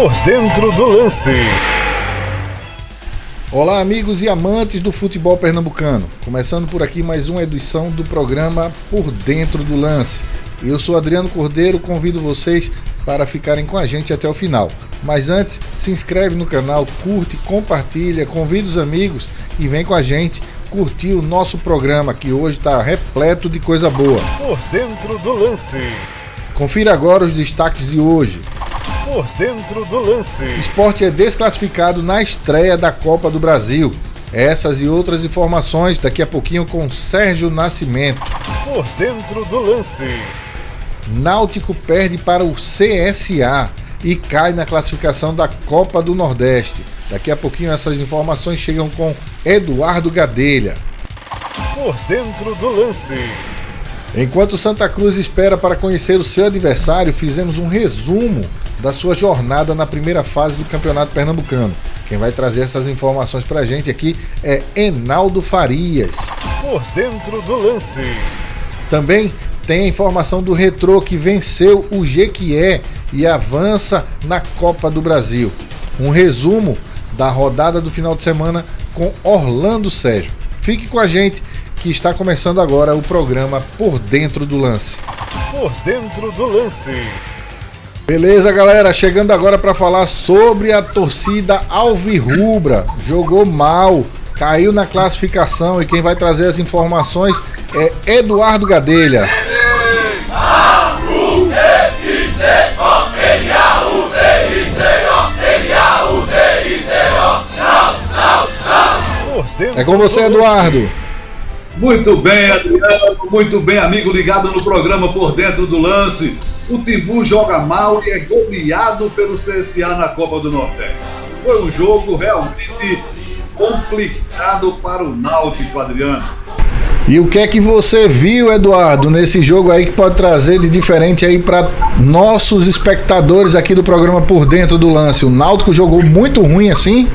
Por dentro do lance. Olá, amigos e amantes do futebol pernambucano. Começando por aqui mais uma edição do programa Por Dentro do Lance. Eu sou Adriano Cordeiro, convido vocês para ficarem com a gente até o final. Mas antes, se inscreve no canal, curte, compartilha, convida os amigos e vem com a gente curtir o nosso programa, que hoje está repleto de coisa boa. Por dentro do lance. Confira agora os destaques de hoje. Por dentro do lance. Sport é desclassificado na estreia da Copa do Brasil. Essas e outras informações daqui a pouquinho com Sérgio Nascimento. Por dentro do lance. Náutico perde para o CSA e cai na classificação da Copa do Nordeste. Daqui a pouquinho essas informações chegam com Eduardo Gadelha. Por dentro do lance. Enquanto Santa Cruz espera para conhecer o seu adversário, fizemos um resumo da sua jornada na primeira fase do Campeonato Pernambucano. Quem vai trazer essas informações para a gente aqui é Enaldo Farias. Por dentro do lance. Também tem a informação do Retrô, que venceu o Jequié e avança na Copa do Brasil. Um resumo da rodada do final de semana com Orlando Sérgio. Fique com a gente, que está começando agora o programa Por Dentro do Lance. Por dentro do lance. Beleza, galera, chegando agora para falar sobre a torcida alvirrubra. Jogou mal, caiu na classificação e quem vai trazer as informações é Eduardo Gadelha. É com você, Eduardo. Muito bem, Adriano, muito bem, amigo ligado no programa Por Dentro do Lance. O Timbu joga mal e é goleado pelo CSA na Copa do Nordeste. Foi um jogo realmente complicado para o Náutico, Adriano. E o que é que você viu, Eduardo, nesse jogo aí que pode trazer de diferente aí para nossos espectadores aqui do programa Por Dentro do Lance? O Náutico jogou muito ruim assim?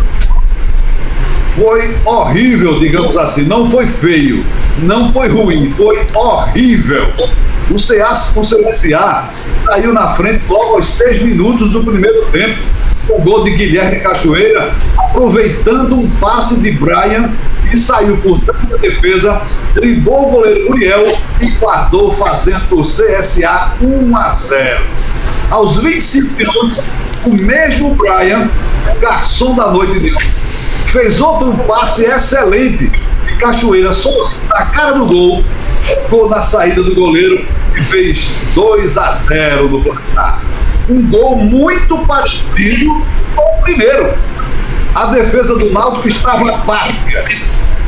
Foi horrível, digamos assim. Não foi feio, não foi ruim, foi horrível. O CSA saiu na frente logo aos 6 minutos do primeiro tempo, com o gol de Guilherme Cachoeira, aproveitando um passe de Brian, e saiu por dentro da defesa, driblou o goleiro Muriel e guardou, fazendo o CSA 1-0. Aos 25 minutos, o mesmo Brian, o garçom da noite de hoje, fez outro passe excelente de Cachoeira, sozinho na cara do gol, ficou na saída do goleiro e fez 2-0 no placar. Um gol muito parecido com o primeiro. A defesa do Náutico estava apática.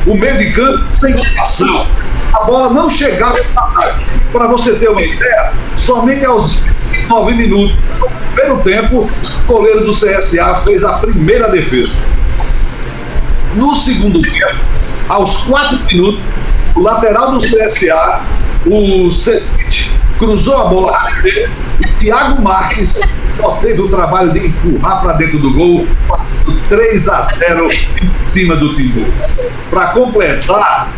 O meio de campo sem ação. A bola não chegava no ataque. Para você ter uma ideia, somente aos 9 minutos do primeiro tempo, o goleiro do CSA fez a primeira defesa. No segundo tempo, aos 4 minutos, o lateral do CSA, o Cedite, cruzou a bola rasteira e Thiago Marques só teve o trabalho de empurrar para dentro do gol, 3-0 em cima do Timbu. Para completar,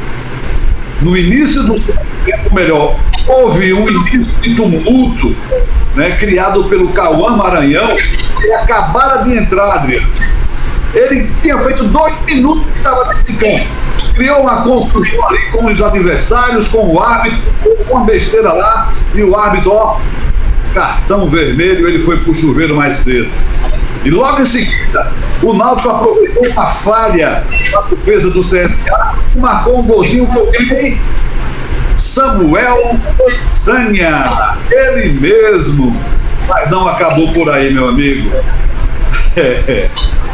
no início do tempo melhor, houve um início de tumulto, né, criado pelo Cauã Maranhão, que acabara de entrar, Adriano. Ele tinha feito 2 minutos que estava dentro de campo. Criou uma confusão ali com os adversários, com o árbitro, com uma besteira lá, e o árbitro, cartão vermelho, ele foi pro chuveiro mais cedo. E logo em seguida, o Náutico aproveitou uma falha na defesa do CSA e marcou um golzinho com ele, Samuel Sanha, ele mesmo. Mas não acabou por aí, meu amigo.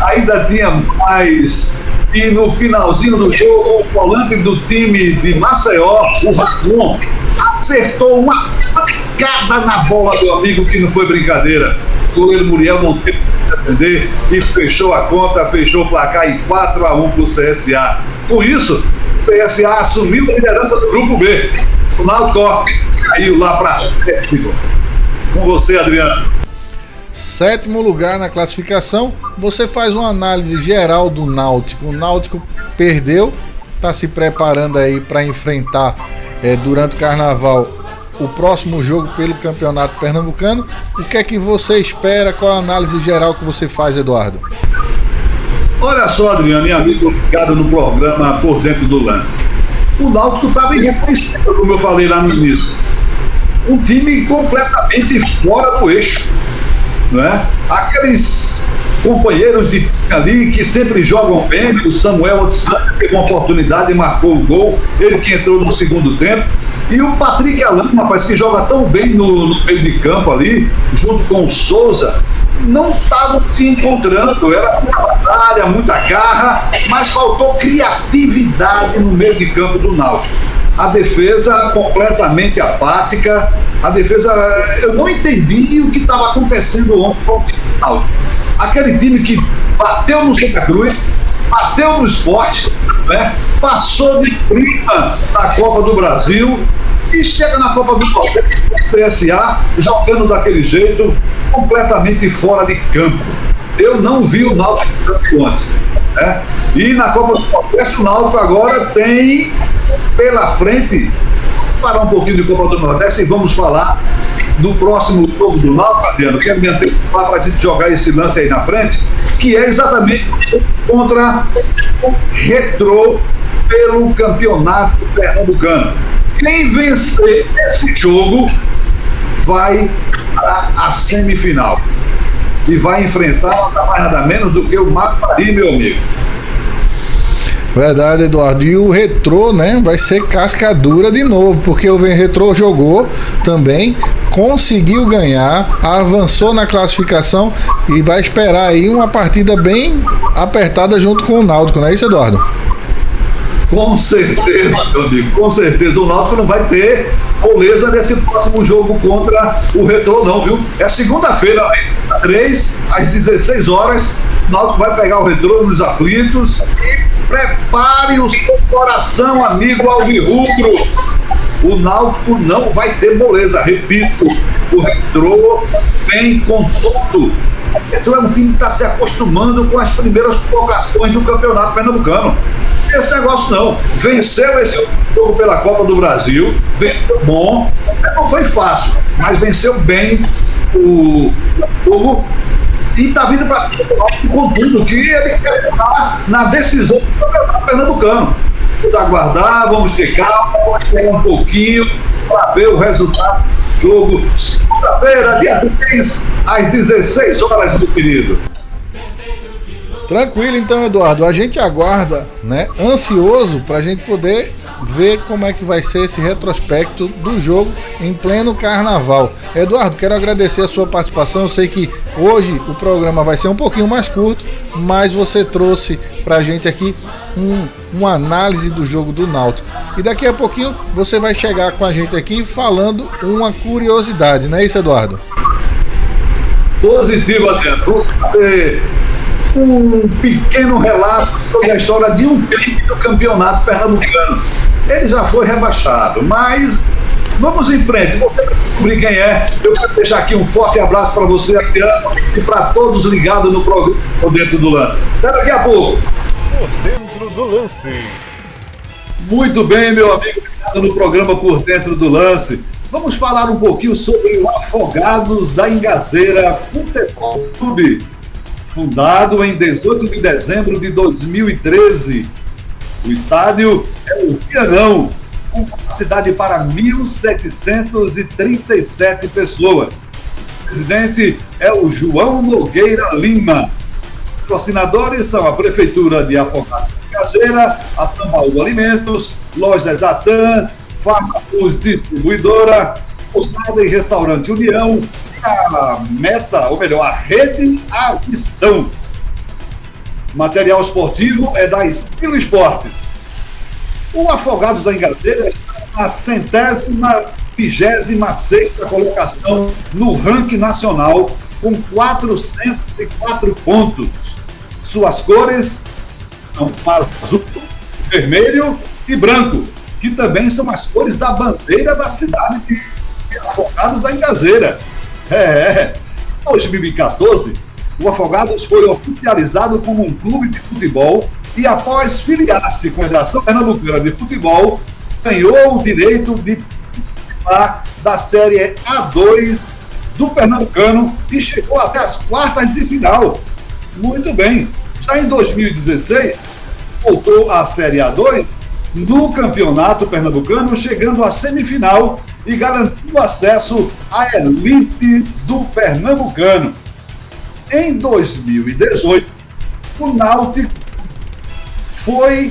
Ainda tinha mais. E no finalzinho do jogo, o volante do time de Maceió, o Racon, acertou uma pancada na bola do amigo, que não foi brincadeira. O goleiro Muriel não teve que defender e fechou a conta, fechou o placar em 4-1 para o CSA. Com isso, o CSA assumiu a liderança do grupo B. O Náutico caiu lá para 7º. Com você, Adriano. 7º lugar na classificação. Você faz uma análise geral do Náutico. O Náutico perdeu, está se preparando aí para enfrentar durante o Carnaval o próximo jogo pelo Campeonato Pernambucano. O que é que você espera? Qual a análise geral que você faz, Eduardo? Olha só, Adriano e amigo ligado no programa Por Dentro do Lance. O Náutico estava irreconhecível, como eu falei lá no início. Um time completamente fora do eixo, não é? Aqueles companheiros de time ali que sempre jogam bem. O Samuel Otsana teve uma oportunidade e marcou o gol, ele que entrou no segundo tempo. E o Patrick Alan, rapaz, que joga tão bem no meio de campo ali, junto com o Souza, não estavam se encontrando. Era muita batalha, muita garra, mas faltou criatividade no meio de campo do Náutico. A defesa completamente apática. A defesa, eu não entendi o que estava acontecendo ontem com o time do Náutico. Aquele time que bateu no Santa Cruz, bateu no Sport, né? Passou de prima na Copa do Brasil e chega na Copa do Nordeste, PSA, jogando daquele jeito, completamente fora de campo. Eu não vi o Náutico ontem, né? E na Copa do Nordeste, o Náutico agora tem pela frente, vamos parar um pouquinho de Copa do Nordeste e vamos falar do próximo jogo do Náutico, Adriano. Quero me antecipar para a gente jogar esse lance aí na frente, que é exatamente contra o Retrô pelo Campeonato Pernambucano. Quem vencer esse jogo vai para a semifinal e vai enfrentar nada mais nada menos do que o Maquari, meu amigo. Verdade, Eduardo. E o Retrô, né, vai ser casca dura de novo, porque o Retrô jogou também, conseguiu ganhar, avançou na classificação e vai esperar aí uma partida bem apertada junto com o Náutico, não é isso, Eduardo? Com certeza, meu amigo, com certeza. O Náutico não vai ter moleza nesse próximo jogo contra o Retrô, não, viu? É segunda-feira, 3 às 16 horas. O Náutico vai pegar o Retrô nos aflitos e prepare o seu coração, amigo alvirrubro. O Náutico não vai ter moleza, repito. O Retrô vem com tudo. O Retrô é um time que está se acostumando com as primeiras colocações do Campeonato Pernambucano. Esse negócio não. Venceu esse jogo pela Copa do Brasil, venceu bom, não foi fácil, mas venceu bem o jogo e está vindo para com tudo que ele quer estar na decisão do Campeonato Pernambucano. Vamos aguardar, vamos ter calma, vamos esperar um pouquinho para ver o resultado do jogo. Segunda-feira, dia 3, às 16 horas, meu querido. Tranquilo então, Eduardo, a gente aguarda, né, ansioso para a gente poder ver como é que vai ser esse retrospecto do jogo em pleno carnaval. Eduardo, quero agradecer a sua participação. Eu sei que hoje o programa vai ser um pouquinho mais curto, mas você trouxe para a gente aqui uma análise do jogo do Náutico. E daqui a pouquinho você vai chegar com a gente aqui falando uma curiosidade, não é isso, Eduardo? Positivo, Adriano. Um pequeno relato sobre a história de um time do Campeonato Pernambucano. Ele já foi rebaixado, mas vamos em frente. Vou descobrir quem é. Eu quero deixar aqui um forte abraço para você, Adriano, e para todos ligados no programa Por Dentro do Lance. Até daqui a pouco. Por Dentro do Lance. Muito bem, meu amigo, ligado no programa Por Dentro do Lance. Vamos falar um pouquinho sobre o Afogados da Ingazeira Futebol Clube. Fundado em 18 de dezembro de 2013, o estádio é o Vianão, com capacidade para 1.737 pessoas. O presidente é o João Nogueira Lima. Os patrocinadores são a Prefeitura de Afogados da Ingazeira, a Tambaú Alimentos, Lojas Atan, Farmacus Distribuidora, Pousada e Restaurante União, a Meta, ou melhor, a Rede Avistão. Material esportivo é da Estilo Esportes. O Afogados da Ingazeira está na 126ª colocação no ranking nacional, com 404 pontos. Suas cores são azul, vermelho e branco, que também são as cores da bandeira da cidade de Afogados da Ingazeira. Em 2014, o Afogados foi oficializado como um clube de futebol e, após filiar-se com a Federação Pernambucana de Futebol, ganhou o direito de participar da Série A2 do Pernambucano e chegou até as quartas de final. Muito bem. Já em 2016, voltou à Série A2 no Campeonato Pernambucano, chegando à semifinal e garantindo acesso à elite do Pernambucano. Em 2018, o Náutico foi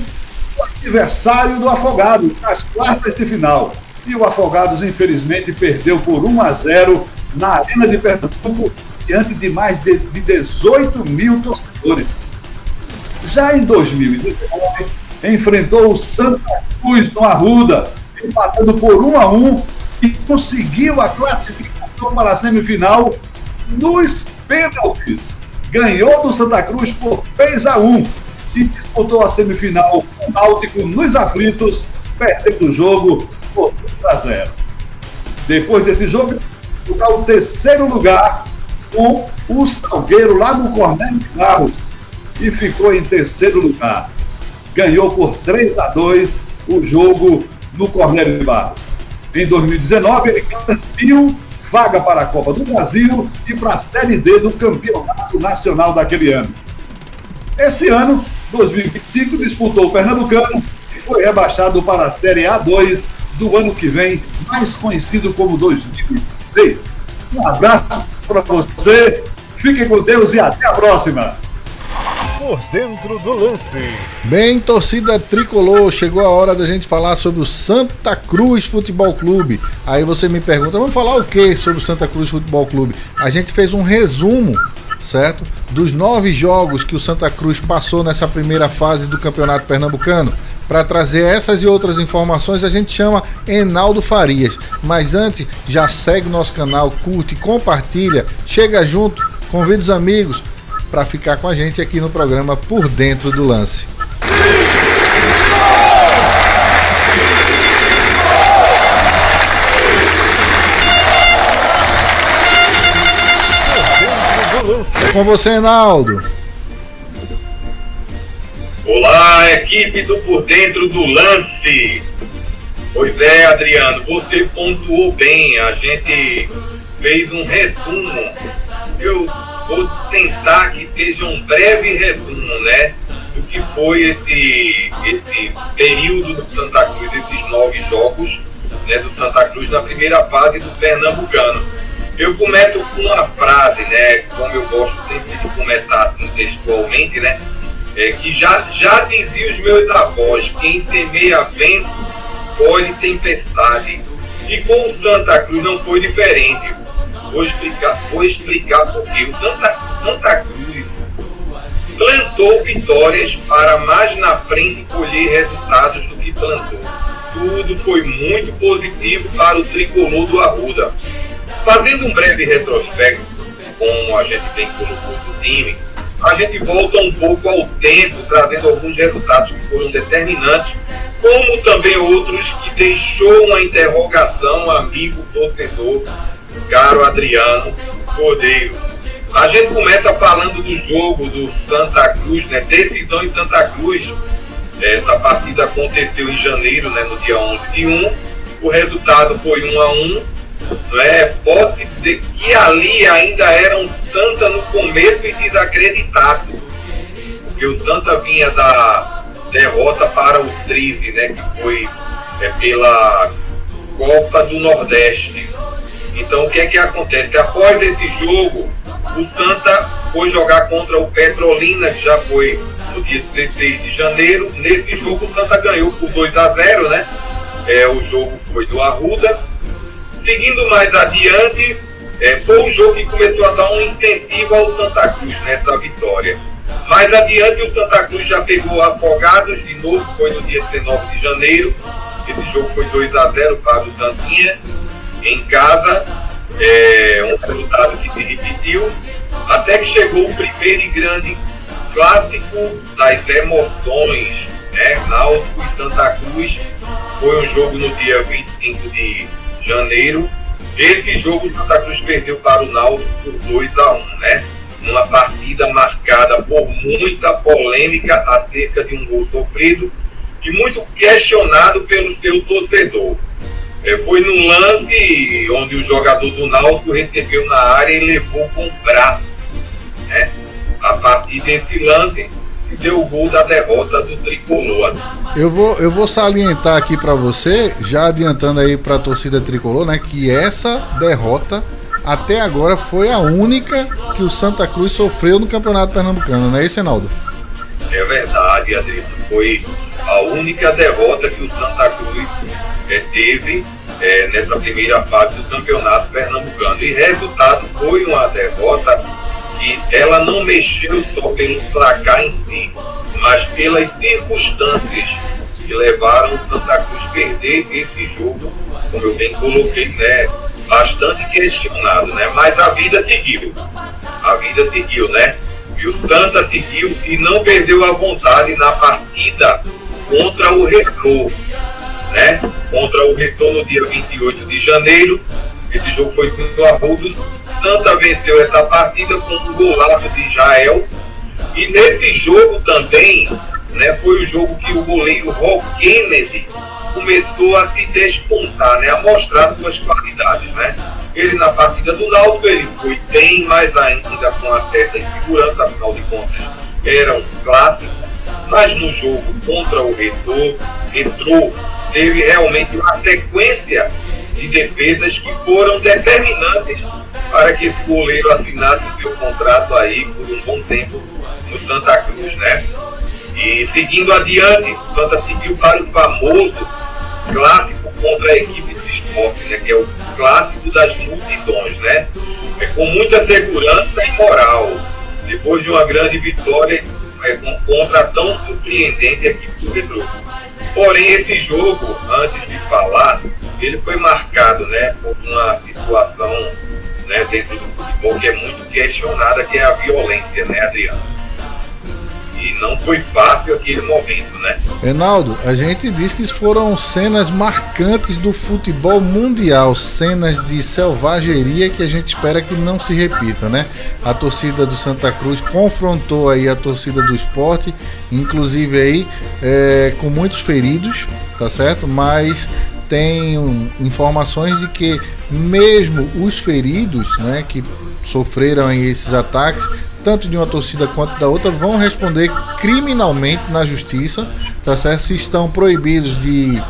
o adversário do Afogados nas quartas de final. E o Afogados, infelizmente, perdeu por 1-0 na Arena de Pernambuco, diante de mais de 18 mil torcedores. Já em 2019, enfrentou o Santa Cruz no Arruda, empatando por 1-1 e conseguiu a classificação para a semifinal nos pênaltis. Ganhou do Santa Cruz por 3-1 e disputou a semifinal com o Náutico nos aflitos, perdendo o jogo por 2-0. Depois desse jogo, está o terceiro lugar com o Salgueiro lá no Cornélio de Barros e ficou em terceiro lugar. Ganhou por 3-2 o jogo no Cornélio de Barros. Em 2019, ele garantiu vaga para a Copa do Brasil e para a Série D do Campeonato Nacional daquele ano. Esse ano, 2025, disputou o Pernambucano e foi rebaixado para a Série A2 do ano que vem, mais conhecido como 2026. Um abraço para você, fiquem com Deus e até a próxima! Por dentro do lance. Bem, torcida tricolor, chegou a hora da gente falar sobre o Santa Cruz Futebol Clube. Aí você me pergunta, vamos falar o que sobre o Santa Cruz Futebol Clube? A gente fez um resumo, certo? Dos 9 jogos que o Santa Cruz passou nessa primeira fase do Campeonato Pernambucano. Para trazer essas e outras informações, a gente chama Enaldo Farias. Mas antes, já segue nosso canal, curte, compartilha, chega junto, convida os amigos para ficar com a gente aqui no programa Por Dentro do Lance. É com você, Enaldo. Olá, equipe do Por Dentro do Lance. Pois é, Adriano, você pontuou bem. A gente fez um resumo. Eu vou tentar que seja um breve resumo, né, do que foi esse período do Santa Cruz, esses 9 jogos, né, do Santa Cruz na primeira fase do Pernambucano. Eu começo com uma frase, né, como eu gosto sempre de começar assim textualmente, né, que já dizia os meus avós: quem semeia vento, colhe tempestade. E com o Santa Cruz não foi diferente. Vou explicar por quê. O Santa Cruz plantou vitórias para mais na frente colher resultados do que plantou. Tudo foi muito positivo para o tricolor do Arruda. Fazendo um breve retrospecto, como a gente bem colocou do time, a gente volta um pouco ao tempo, trazendo alguns resultados que foram determinantes, como também outros que deixou uma interrogação, amigo torcedor, caro Adriano Cordeiro. A gente começa falando do jogo do Santa Cruz, né? Decisão em Santa Cruz. Essa partida aconteceu em janeiro, né? No dia 11/1. O resultado foi 1-1. Pode dizer que ali ainda era um Santa no começo e desacreditado, porque o Santa vinha da derrota para o 13, né? Que foi pela Copa do Nordeste. Então o que é que acontece? Após esse jogo, o Santa foi jogar contra o Petrolina, que já foi no dia 16 de janeiro. Nesse jogo o Santa ganhou por 2-0, né? O jogo foi do Arruda. Seguindo mais adiante, foi um jogo que começou a dar um incentivo ao Santa Cruz nessa vitória. Mais adiante o Santa Cruz já pegou Afogados de novo, foi no dia 19 de janeiro. Esse jogo foi 2-0 para o Santinha em casa, um resultado que se repetiu, até que chegou o primeiro e grande clássico das emoções, né? Náutico e Santa Cruz. Foi um jogo no dia 25 de janeiro. Esse jogo o Santa Cruz perdeu para o Náutico por 2-1, né? Uma partida marcada por muita polêmica acerca de um gol sofrido e muito questionado pelo seu torcedor. Foi num lance onde o jogador do Náutico recebeu na área e levou com o braço, né? A partir desse lance se deu o gol da derrota do Tricolor. Eu vou salientar aqui para você, já adiantando aí para a torcida Tricolor, né, que essa derrota até agora foi a única que o Santa Cruz sofreu no Campeonato Pernambucano, não é isso, Reinaldo? É verdade, Adriano. Foi a única derrota que o Santa Cruz teve nessa primeira fase do Campeonato Pernambucano. E resultado foi uma derrota que ela não mexeu só pelo placar em si, mas pelas circunstâncias que levaram o Santa Cruz a perder esse jogo, como eu bem coloquei, né, bastante questionado, né? Mas a vida seguiu, né? E o Santa seguiu e não perdeu a vontade na partida contra o Retrô, né? Contra o Retrô no dia 28 de janeiro. Esse jogo foi no Arruda. Santa venceu essa partida com um golaço de Jael. E nesse jogo também, né, foi o jogo que o goleiro Rock Kennedy começou a se despontar, né, a mostrar suas qualidades, né? Ele na partida do Náutico, ele foi bem, mais ainda com uma certa insegurança, afinal de contas era um clássico, mas no jogo contra o Retrô teve realmente uma sequência de defesas que foram determinantes para que esse goleiro assinasse seu contrato aí por um bom tempo no Santa Cruz, né? E seguindo adiante, o Santa seguiu para o famoso clássico contra a equipe do Sport, né? Que é o clássico das multidões, né? Com muita segurança e moral, depois de uma grande vitória contra a tão surpreendente equipe do Retrô. Porém, esse jogo, antes de falar, ele foi marcado, né, por uma situação, né, dentro do futebol que é muito questionada, que é a violência, né, Adriano? E não foi fácil aquele momento, né? Reinaldo, a gente diz que foram cenas marcantes do futebol mundial, cenas de selvageria que a gente espera que não se repita, né? A torcida do Santa Cruz confrontou aí a torcida do Sport, inclusive aí com muitos feridos, tá certo? Mas tem informações de que mesmo os feridos, né, que sofreram aí esses ataques, tanto de uma torcida quanto da outra, vão responder criminalmente na justiça, tá certo? Se estão proibidos de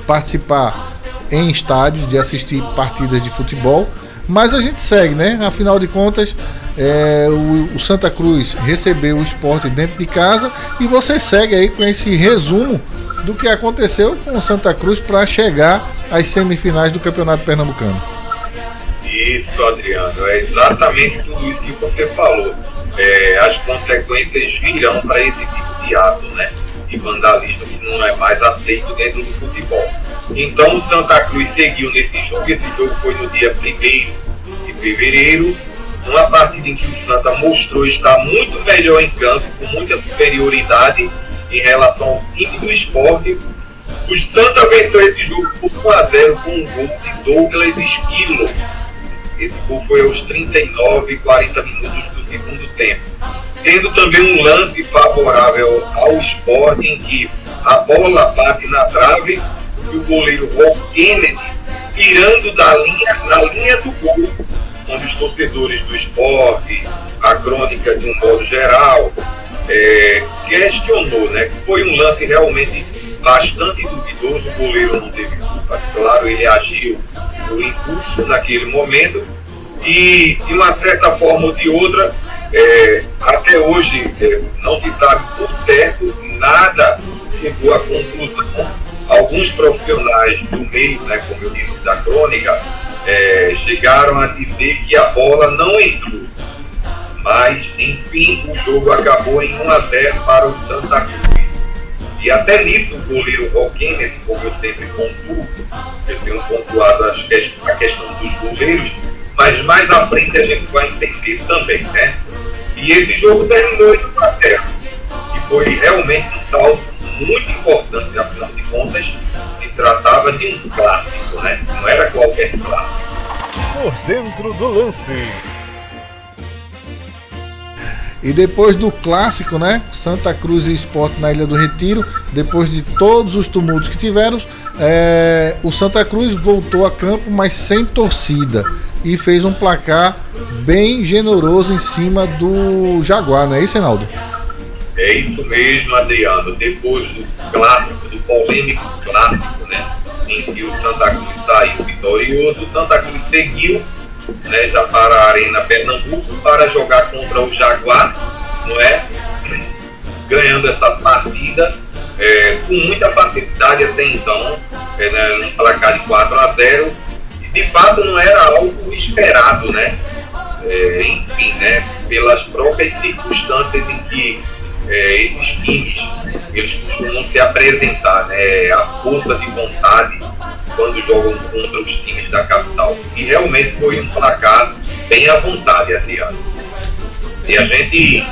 participar em estádios, de assistir partidas de futebol, mas a gente segue, né? Afinal de contas, o Santa Cruz recebeu o Sport dentro de casa e você segue aí com esse resumo do que aconteceu com o Santa Cruz para chegar às semifinais do Campeonato Pernambucano. Isso, Adriano, é exatamente tudo isso que você falou. As consequências virão para esse tipo de ato, né, de vandalismo que não é mais aceito dentro do futebol. Então o Santa Cruz seguiu nesse jogo. Esse jogo foi no dia 1º de fevereiro, uma partida em que o Santa mostrou estar muito melhor em campo, com muita superioridade em relação ao time do Sport. O Santa venceu esse jogo por 1-0 com um gol de Douglas Esquilo. Esse gol foi aos 39 e 40 minutos do segundo tempo. Tendo também um lance favorável ao Sport, em que a bola bate na trave e o goleiro Rock Kennedy, tirando na linha do gol, onde os torcedores do Sport, a crônica de um modo geral, questionou, né, que foi um lance realmente bastante duvidoso. O goleiro não teve culpa, claro, ele agiu por impulso naquele momento e, de uma certa forma ou de outra, até hoje não se sabe por certo, nada chegou à conclusão. Alguns profissionais do meio, né, como eu disse, da crônica, chegaram a dizer que a bola não entrou, mas enfim o jogo acabou em 1-0 para o Santa Cruz. E até nisso o goleiro Rock Kennedy, como eu sempre pontuo, eu tenho pontuado a questão dos goleiros, mas mais à frente a gente vai entender também, né? E esse jogo terminou em 1-0, e foi realmente um salto muito importante, afinal de contas, se tratava de um clássico, né? Não era qualquer clássico. Por dentro do lance. E depois do clássico, né? Santa Cruz e Sport na Ilha do Retiro, depois de todos os tumultos que tiveram, o Santa Cruz voltou a campo, mas sem torcida. E fez um placar bem generoso em cima do Jaguar, não é isso, Reinaldo? É isso mesmo, Adriano. Depois do clássico, do polêmico clássico, né? Em que o Santa Cruz saiu vitorioso, o Santa Cruz seguiu, né, já para a Arena Pernambuco para jogar contra o Jaguar, não é? Ganhando essa partida com muita facilidade até então, né, num placar de 4-0, e de fato não era algo esperado, né? Enfim, né, pelas próprias circunstâncias em que esses times eles costumam se apresentar, né, a força de vontade quando jogam contra os times da capital. E realmente foi um placar bem à vontade, Adriano. E a gente,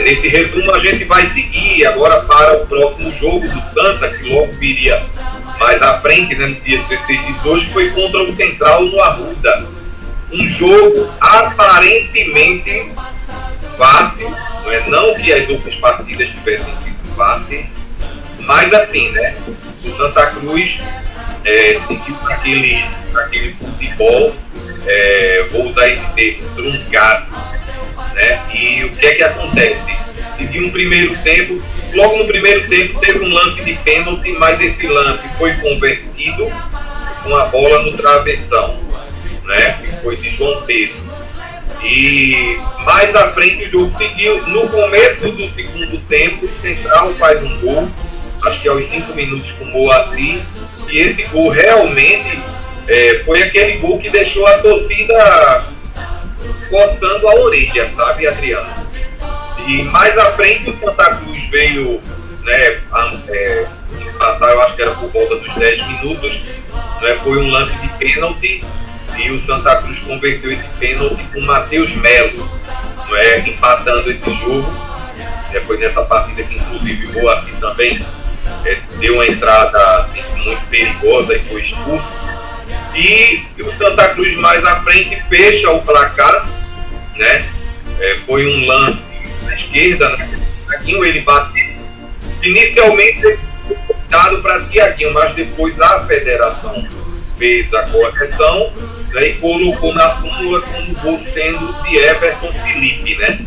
nesse resumo, a gente vai seguir agora para o próximo jogo do Santa, que logo viria mais à frente, né, no dia 16 de hoje, foi contra o Central no Arruda. Um jogo aparentemente fácil, não que as outras partidas tivessem sido fáceis, mas assim, né, o Santa Cruz seguiu aquele futebol, vou usar esse termo, truncado, né? E o que é que acontece? Seguiu um primeiro tempo, logo no primeiro tempo teve um lance de pênalti, mas esse lance foi convertido com a bola no travessão, né? Que foi de João Pedro. E mais à frente o jogo seguiu. No começo do segundo tempo, o Central faz um gol, acho que aos 5 minutos com o Moacir, e esse gol realmente foi aquele gol que deixou a torcida coçando a orelha, sabe, Adriano? E mais à frente o Santa Cruz veio, né, passar, eu acho que era por volta dos 10 minutos, né, foi um lance de pênalti, e o Santa Cruz converteu esse pênalti com o Matheus Melo, empatando esse jogo. Foi nessa partida que inclusive o Moacir também deu uma entrada assim, muito perigosa e foi expulso. E o Santa Cruz mais à frente fecha o placar, né? Foi um lance na esquerda, né? Tiaguinho, ele bateu. Inicialmente ele foi dado para Tiaguinho, mas depois a federação fez a correção, né, e colocou na súmula como gol sendo de Everton Felipe, né?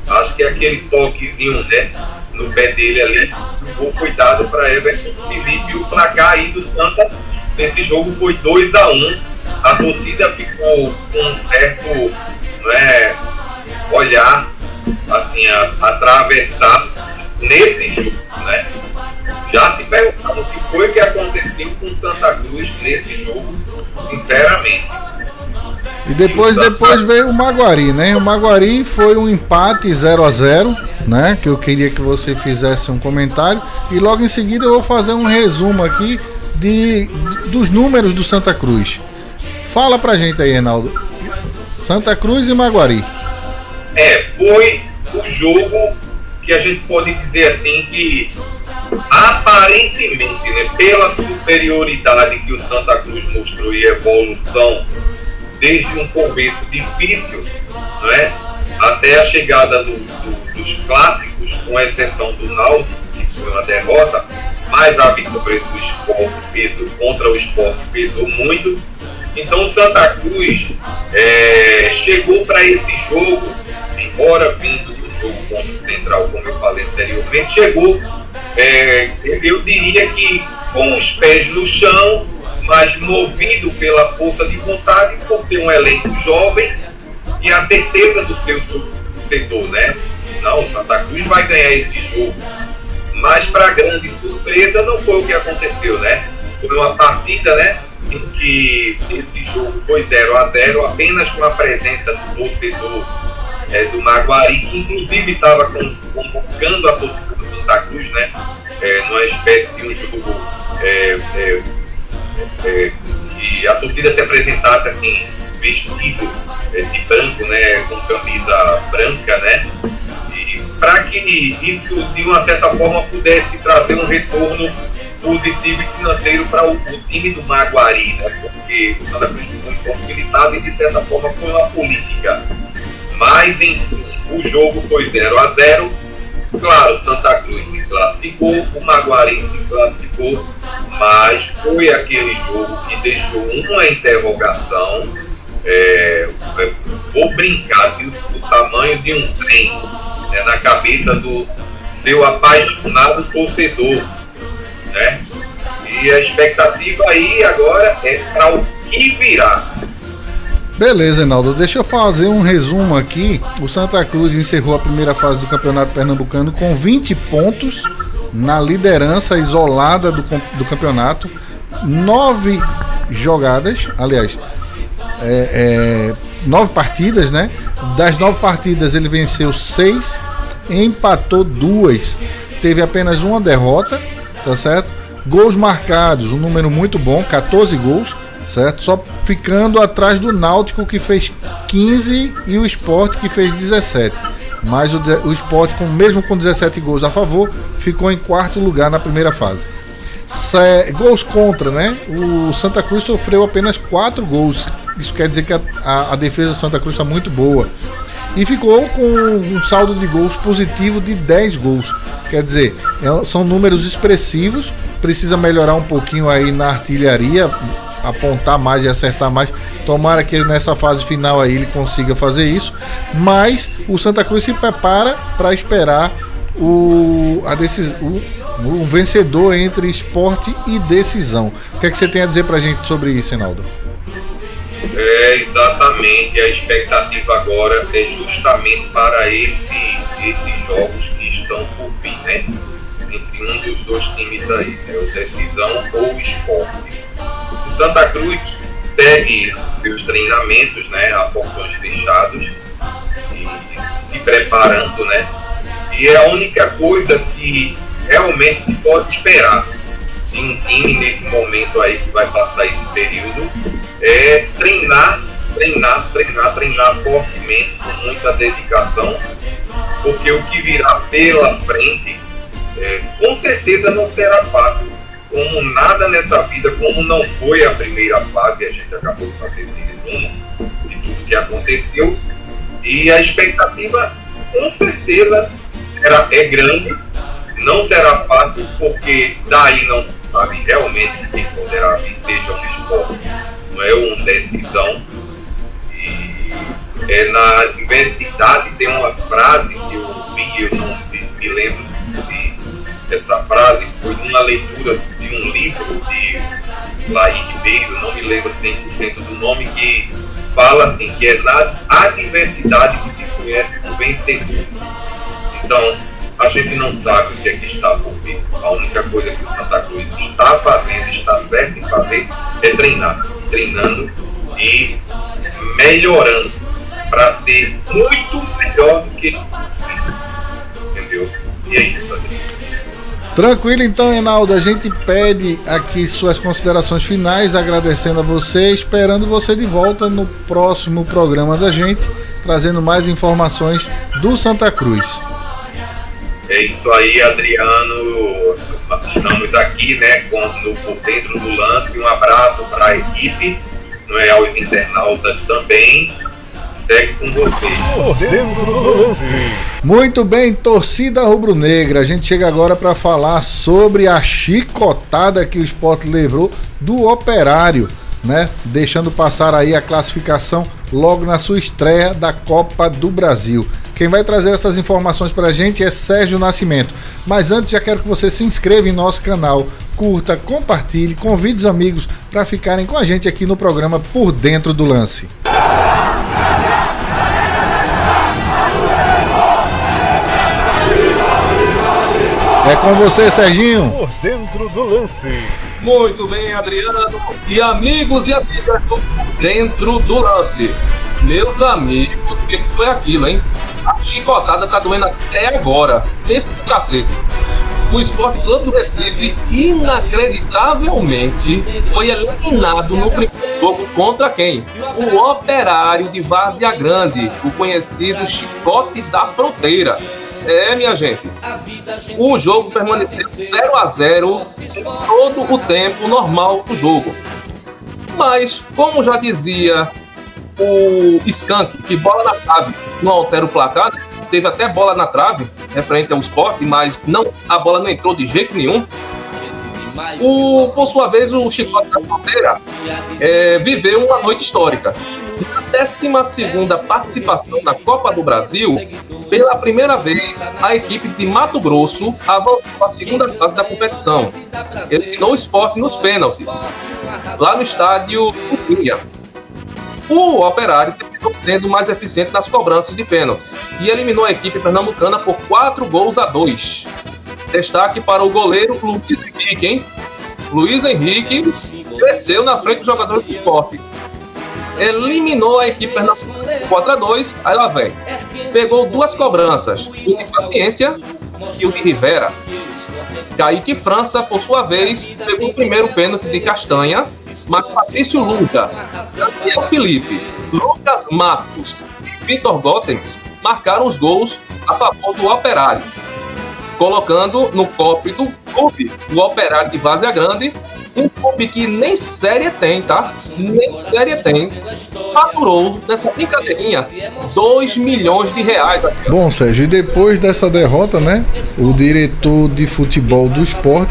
Acho que é aquele toquezinho, né, no pé dele ali, o gol foi dado para Everton Felipe. E o placar aí do Santa nesse jogo foi 2-1. A torcida ficou com um certo, né, olhar assim, atravessar nesse jogo, né? Já se perguntando o que foi que aconteceu com o Santa Cruz nesse jogo, sinceramente. E depois veio o Maguari, né? O Maguari foi um empate 0-0, né? Que eu queria que você fizesse um comentário. E logo em seguida eu vou fazer um resumo aqui dos números do Santa Cruz. Fala pra gente aí, Reinaldo. Santa Cruz e Maguari. Foi o jogo que a gente pode dizer assim que aparentemente, né, pela superioridade que o Santa Cruz mostrou e evolução desde um começo difícil, né, até a chegada dos clássicos, com exceção do Náutico, que foi uma derrota, mas a vitória do Sport contra o Sport pesou muito. Então o Santa Cruz chegou para esse jogo, embora vindo do jogo contra o Central, como eu falei anteriormente, chegou, eu diria que com os pés no chão, mas movido pela força de vontade, por ter um elenco jovem e a certeza do seu torcedor, né? Não, o Santa Cruz vai ganhar esse jogo. Mas, para grande surpresa, não foi o que aconteceu, né? Foi uma partida, né, em que esse jogo foi 0-0, apenas com a presença do torcedor do Maguari, que inclusive estava convocando a torcida do Santa Cruz, né? Numa espécie de um jogo que a torcida se apresentasse assim, vestido de branco, né, com camisa branca, né? Para que isso, de uma certa forma, pudesse trazer um retorno positivo e financeiro para o time do Maguari, né? Porque o Santa Cruz foi impossibilitado e, de certa forma, foi uma política. Mas, enfim, O jogo foi 0-0. Claro, Santa Cruz se classificou, o Maguari se classificou, mas foi aquele jogo que deixou uma interrogação. Vou brincar do tamanho de um trem, né, na cabeça do seu apaixonado torcedor, né? E a expectativa aí agora é para o que virá. Beleza, Reinaldo, deixa eu fazer um resumo aqui. O Santa Cruz encerrou a primeira fase do Campeonato Pernambucano com 20 pontos na liderança isolada do campeonato, 9 jogadas, aliás, 9 partidas, né? Das 9 partidas ele venceu 6, empatou 2, teve apenas uma derrota, tá certo? Gols marcados, um número muito bom, 14 gols, certo? Só ficando atrás do Náutico, que fez 15, e o Sport, que fez 17. Mas o Sport, mesmo com 17 gols a favor, ficou em quarto lugar na primeira fase. Gols contra, né? O Santa Cruz sofreu apenas 4 gols. Isso quer dizer que a defesa do Santa Cruz está muito boa. E ficou com um saldo de gols positivo de 10 gols. Quer dizer, são números expressivos. Precisa melhorar um pouquinho aí na artilharia, apontar mais e acertar mais. Tomara que nessa fase final aí ele consiga fazer isso. Mas o Santa Cruz se prepara para esperar o vencedor entre Sport e Decisão. O que é que você tem a dizer pra gente sobre isso, Reinaldo? Exatamente, a expectativa agora é justamente para esses jogos que estão por vir, né? Entre um dos dois times aí, né? O Decisão ou o Sport. O Santa Cruz segue seus treinamentos, né, a portões fechados, e se preparando, né? E é a única coisa que realmente se pode esperar de um time nesse momento aí que vai passar esse período é treinar fortemente, com muita dedicação, porque o que virá pela frente com certeza não será fácil, como nada nessa vida, como não foi a primeira fase, a gente acabou de fazer esse resumo de tudo que aconteceu, e a expectativa com certeza é grande. Não será fácil, porque daí não sabe realmente quem poderá vir, seja um Sport, não é uma Decisão. E na universidade tem uma frase que eu vi, eu não me lembro dessa frase, foi numa leitura de um livro de Laí Ribeiro, não me lembro 100% do nome, que fala assim, que é na adversidade que se conhece o vencedor. Então, a gente não sabe o que é que está por vir. A única coisa que o Santa Cruz está fazendo, está certo em fazer, é treinando e melhorando para ser muito melhor do que entendeu? E é isso. Tranquilo então, Reinaldo, a gente pede aqui suas considerações finais, agradecendo a você, esperando você de volta no próximo programa da gente, trazendo mais informações do Santa Cruz. É isso aí, Adriano. Estamos aqui, né, por dentro do lance. Um abraço para a equipe, não é, aos internautas também. Segue com vocês. Por dentro do lance. Muito bem, torcida rubro-negra. A gente chega agora para falar sobre a chicotada que o Sport levou do Operário, né? Deixando passar aí a classificação logo na sua estreia da Copa do Brasil. Quem vai trazer essas informações pra gente é Sérgio Nascimento. Mas antes, já quero que você se inscreva em nosso canal, curta, compartilhe, convide os amigos para ficarem com a gente aqui no programa Por Dentro do Lance. É com você, Serginho. Por dentro do lance. Muito bem, Adriano e amigos e amigas do Por Dentro do Lance. Meus amigos, o que foi aquilo, hein? A chicotada tá doendo até agora. Esse cacete. O Sport Clube do Recife, inacreditavelmente, foi eliminado no primeiro jogo contra quem? O Operário de Várzea Grande, o conhecido Chicote da Fronteira. Minha gente, o jogo permaneceu 0-0 em todo o tempo normal do jogo. Mas, como já dizia o Skank, que bola na trave não altera o placar, teve até bola na trave, referente ao Sport, mas a bola não entrou de jeito nenhum. Por sua vez, o Chicote da Fronteira viveu uma noite histórica. Na 12ª participação na Copa do Brasil, pela primeira vez, a equipe de Mato Grosso avançou à segunda fase da competição. Eliminou o Sport nos pênaltis, lá no estádio Tupinha. O Operário terminou sendo mais eficiente nas cobranças de pênaltis e eliminou a equipe pernambucana por 4-2. Destaque para o goleiro Luiz Henrique, hein? Luiz Henrique cresceu na frente dos jogadores do Sport. Eliminou a equipe pernambucana por 4-2, aí lá vem. Pegou 2 cobranças, o de Paciência e o de Rivera. Kaique França, por sua vez, pegou o primeiro pênalti de Castanha, mas Patrício Luza, Daniel Felipe, Lucas Matos e Vitor Gottens marcaram os gols a favor do Operário, colocando no cofre do clube, o Operário de Várzea Grande, um clube que nem série tem, tá? Nem série tem. Faturou nessa brincadeirinha R$2 milhões. Bom, Sérgio, e depois dessa derrota, né? O diretor de futebol do Sport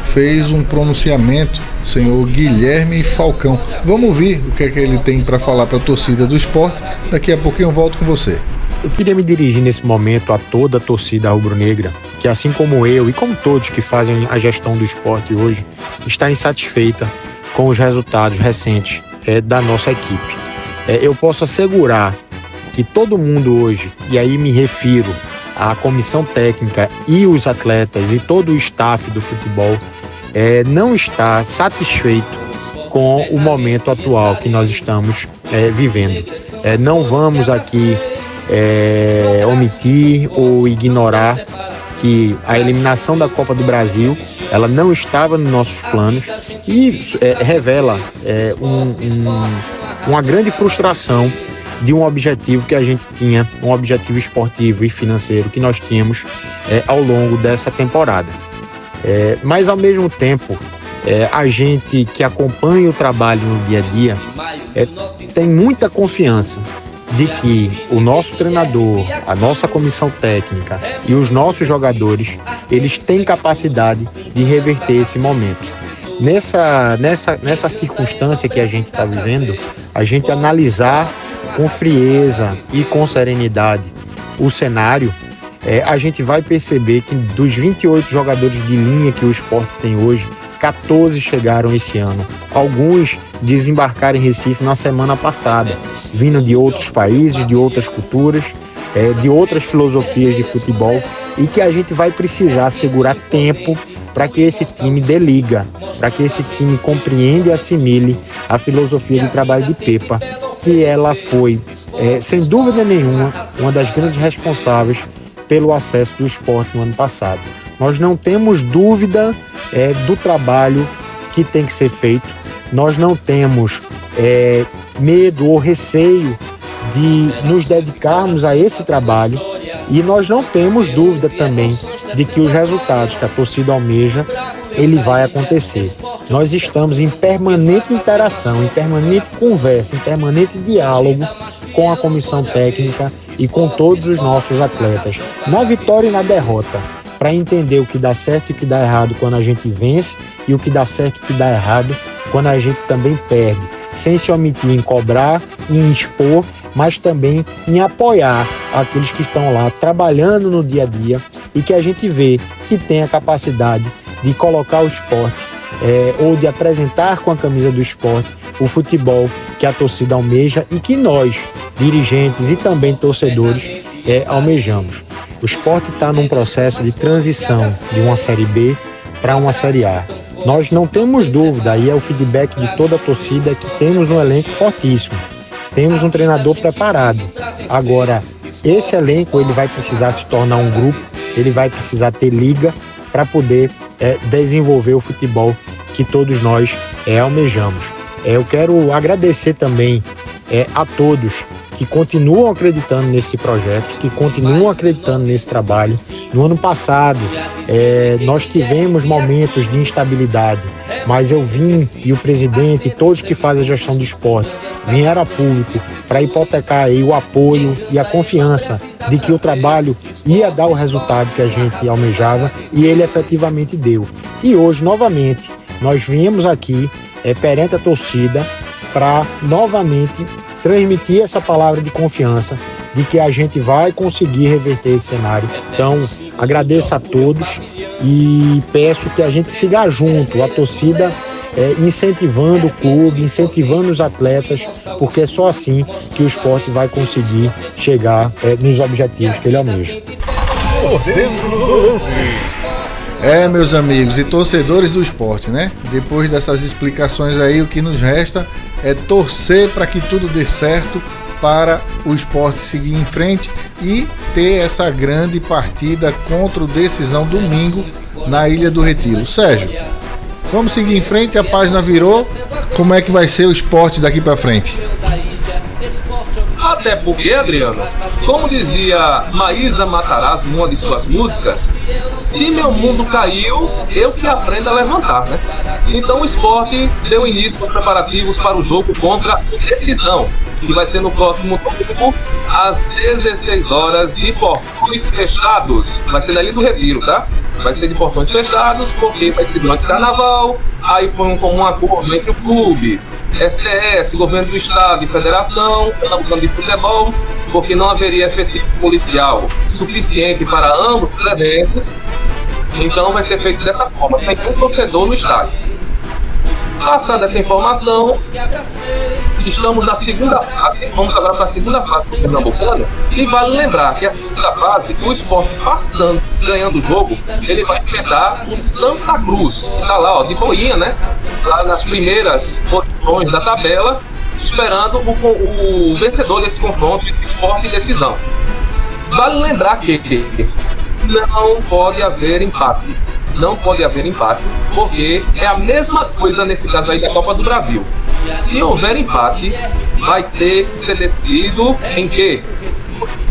fez um pronunciamento, o senhor Guilherme Falcão. Vamos ouvir o que é que ele tem para falar para a torcida do Sport. Daqui a pouquinho eu volto com você. Eu queria me dirigir nesse momento a toda a torcida rubro-negra, que assim como eu e como todos que fazem a gestão do esporte hoje, está insatisfeita com os resultados recentes da nossa equipe. Eu posso assegurar que todo mundo hoje, e aí me refiro à comissão técnica e os atletas e todo o staff do futebol, não está satisfeito com o momento atual que nós estamos vivendo. Não vamos aqui omitir ou ignorar que a eliminação da Copa do Brasil ela não estava nos nossos planos e revela uma grande frustração de um objetivo que a gente tinha, um objetivo esportivo e financeiro que nós tínhamos ao longo dessa temporada. Mas ao mesmo tempo, a gente que acompanha o trabalho no dia a dia tem muita confiança de que o nosso treinador, a nossa comissão técnica e os nossos jogadores, eles têm capacidade de reverter esse momento. Nessa circunstância que a gente está vivendo, a gente analisar com frieza e com serenidade o cenário, a gente vai perceber que dos 28 jogadores de linha que o Sport tem hoje, 14 chegaram esse ano. Alguns desembarcaram em Recife na semana passada, vindo de outros países, de outras culturas, de outras filosofias de futebol, e que a gente vai precisar segurar tempo para que esse time dê liga, para que esse time compreenda e assimile a filosofia de trabalho de Pepa, que ela foi, sem dúvida nenhuma, uma das grandes responsáveis pelo acesso do Sport no ano passado. Nós não temos dúvida do trabalho que tem que ser feito. Nós não temos medo ou receio de nos dedicarmos a esse trabalho e nós não temos dúvida também de que os resultados que a torcida almeja, ele vai acontecer. Nós estamos em permanente interação, em permanente conversa, em permanente diálogo com a comissão técnica e com todos os nossos atletas, na vitória e na derrota, para entender o que dá certo e o que dá errado quando a gente vence e o que dá certo e o que dá errado quando a gente também perde, sem se omitir em cobrar e em expor, mas também em apoiar aqueles que estão lá trabalhando no dia a dia e que a gente vê que tem a capacidade de colocar o esporte ou de apresentar com a camisa do esporte o futebol que a torcida almeja e que nós, dirigentes e também torcedores, almejamos. O Sport está num processo de transição de uma Série B para uma Série A. Nós não temos dúvida, aí é o feedback de toda a torcida, que temos um elenco fortíssimo. Temos um treinador preparado. Agora, esse elenco ele vai precisar se tornar um grupo, ele vai precisar ter liga para poder desenvolver o futebol que todos nós almejamos. Eu quero agradecer também a todos que continuam acreditando nesse projeto, que continuam acreditando nesse trabalho. No ano passado, nós tivemos momentos de instabilidade, mas eu vim, e o presidente e todos que fazem a gestão do esporte, vieram a público para hipotecar aí o apoio e a confiança de que o trabalho ia dar o resultado que a gente almejava, e ele efetivamente deu. E hoje, novamente, nós viemos aqui perante a torcida para novamente transmitir essa palavra de confiança de que a gente vai conseguir reverter esse cenário. Então, agradeço a todos e peço que a gente siga junto, a torcida incentivando o clube, incentivando os atletas, porque é só assim que o esporte vai conseguir chegar nos objetivos que ele almeja. Por dentro do lance. Meus amigos e torcedores do esporte, né? Depois dessas explicações aí, o que nos resta é torcer para que tudo dê certo, para o esporte seguir em frente e ter essa grande partida contra o Decisão domingo na Ilha do Retiro. Sérgio, vamos seguir em frente, a página virou. Como é que vai ser o esporte daqui para frente? Até porque, Adriano, como dizia Maísa Matarazzo numa de suas músicas, se meu mundo caiu, eu que aprendo a levantar, né? Então o esporte deu início aos preparativos para o jogo contra o Decisão, que vai ser no próximo domingo, às 16 horas, de portões fechados. Vai ser ali do Retiro, tá? Vai ser de portões fechados, porque vai ser durante o carnaval. Aí foi um comum acordo entre o clube, STS, governo do estado e federação, plano de futebol, porque não haveria efetivo policial suficiente para ambos os eventos. Então vai ser feito dessa forma, tem um torcedor no estádio. Passada essa informação, estamos na segunda fase, vamos agora para a segunda fase do Pernambucano, e vale lembrar que a segunda fase, o esporte passando, ganhando o jogo, ele vai enfrentar o Santa Cruz, que está lá, de boinha, né? Lá nas primeiras posições da tabela, esperando o vencedor desse confronto de esporte e Decisão. Vale lembrar que não pode haver empate. Não pode haver empate, porque é a mesma coisa nesse caso aí da Copa do Brasil. Se houver empate, vai ter que ser decidido em quê?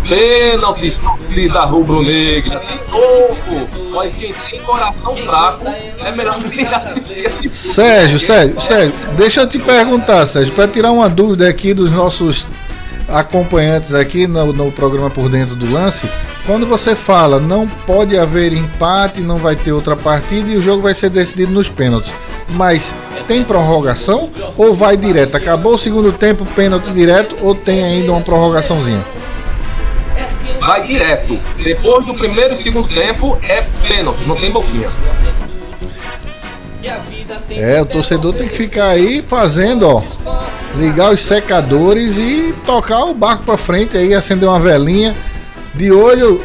Pênaltis, torcida rubro-negra. De novo, olha, quem tem coração fraco é melhor nem assistir. Sérgio, deixa eu te perguntar, Sérgio, para tirar uma dúvida aqui dos nossos acompanhantes aqui no programa Por Dentro do Lance. Quando você fala não pode haver empate, não vai ter outra partida e o jogo vai ser decidido nos pênaltis, mas tem prorrogação ou vai direto? Acabou o segundo tempo, pênalti direto, ou tem ainda uma prorrogaçãozinha? Vai direto. Depois do primeiro e segundo tempo é pênalti, não tem boquinha. O torcedor tem que ficar aí fazendo, ligar os secadores e tocar o barco pra frente aí, acender uma velinha, de olho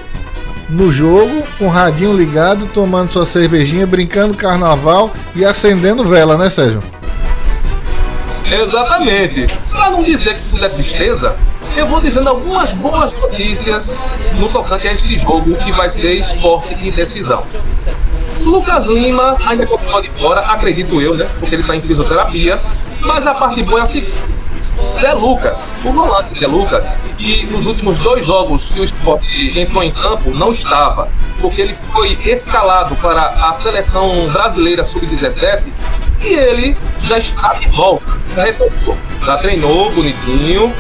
no jogo, com o radinho ligado, tomando sua cervejinha, brincando carnaval e acendendo vela, né, Sérgio? Exatamente. Para não dizer que tudo é tristeza, eu vou dizendo algumas boas notícias no tocante a este jogo que vai ser esporte e Decisão. Lucas Lima ainda continua de fora, acredito eu, né? Porque ele está em fisioterapia, mas a parte boa é a seguinte. Zé Lucas, o volante Zé Lucas, que nos últimos 2 jogos que o Sport entrou em campo não estava, porque ele foi escalado para a seleção brasileira sub-17 e ele já está de volta, já treinou bonitinho.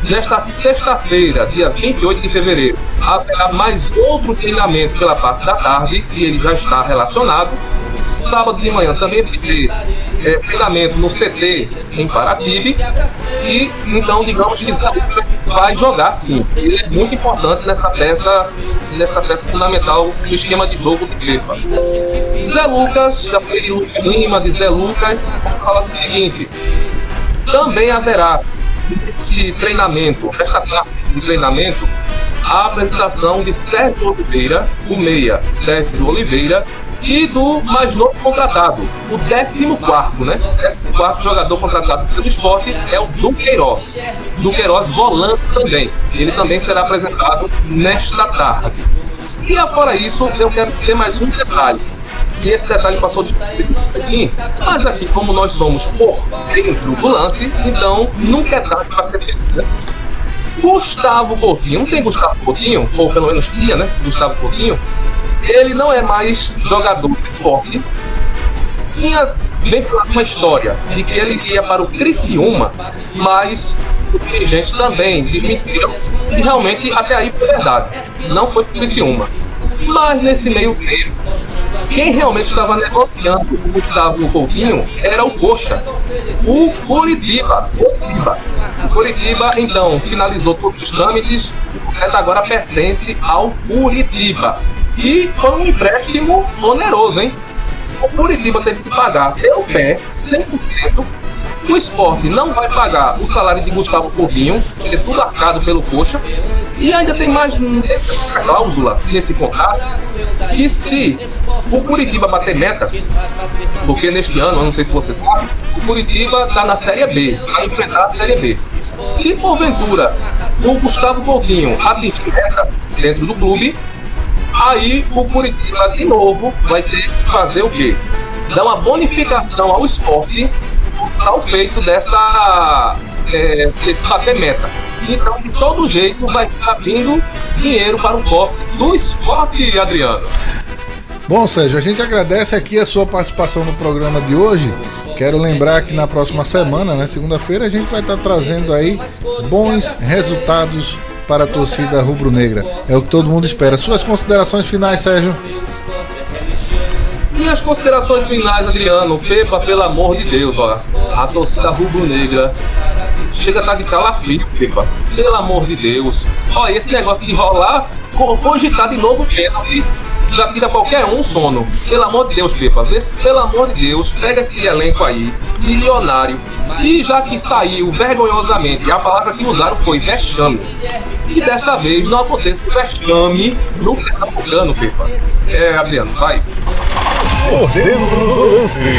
Nesta sexta-feira, dia 28 de fevereiro, haverá mais outro treinamento pela parte da tarde e ele já está relacionado. Sábado de manhã também vai ter treinamento no CT em Paratibe e então digamos que vai jogar sim. Ele é muito importante nessa peça fundamental do esquema de jogo do Pepa. Zé Lucas, já foi de Lucas Lima, de Zé Lucas, vamos falar o seguinte, também haverá de treinamento, esta parte de treinamento, a apresentação de Sérgio Oliveira, o meia Sérgio Oliveira, e do mais novo contratado, o 14º, né? O 14º jogador contratado pelo Sport é o Duqueiroz. Duqueiroz volante também. Ele também será apresentado nesta tarde. E afora isso, eu quero ter mais um detalhe. E esse detalhe passou de aqui, mas aqui, como nós somos por dentro do lance, então nunca é tarde para ser feito, né? Gustavo Coutinho, não tem Gustavo Coutinho, ou pelo menos tinha, né? Gustavo Coutinho, ele não é mais jogador do Sport, Tinha ventilado uma história de que ele ia para o Criciúma, mas os dirigentes também desmentiram e realmente até aí foi verdade. Não foi para o Criciúma. Mas nesse meio tempo, quem realmente estava negociando o Gustavo Coutinho era o Coxa, o Coritiba. O Coritiba, então, finalizou todos os trâmites, o projeto agora pertence ao Coritiba. E foi um empréstimo oneroso, hein? O Coritiba teve que pagar pelo pé 100%. O Sport não vai pagar o salário de Gustavo Coutinho, que é tudo arcado pelo Coxa. E ainda tem mais essa cláusula nesse contrato, que se o Coritiba bater metas, porque neste ano, eu não sei se vocês sabem, o Coritiba está na Série B, vai enfrentar a Série B. Se porventura o Gustavo Coutinho atingir metas dentro do clube, aí o Coritiba de novo vai ter que fazer o quê? Dar uma bonificação ao Sport ao feito desse bater meta. Então, de todo jeito, vai ficar vindo dinheiro para o cofre do Sport, Adriano. Bom, Sérgio, a gente agradece aqui a sua participação no programa de hoje. Quero lembrar que na próxima semana, né, segunda-feira, a gente vai estar trazendo aí bons resultados para a torcida rubro-negra. É o que todo mundo espera. Suas considerações finais, Sérgio? Minhas considerações finais, Adriano. Pepa, pelo amor de Deus, ó, a torcida rubro-negra chega a estar de calafrio, Pepa. Pelo amor de Deus. Olha, esse negócio de rolar, cogitar de novo pênalti, já tira qualquer um sono. Pelo amor de Deus, Pepa. Pelo amor de Deus, pega esse elenco aí, milionário. E já que saiu vergonhosamente, a palavra que usaram foi vexame. E dessa vez não acontece vexame no Pernambucano, Pepa. Adriano, vai. Por dentro do lance.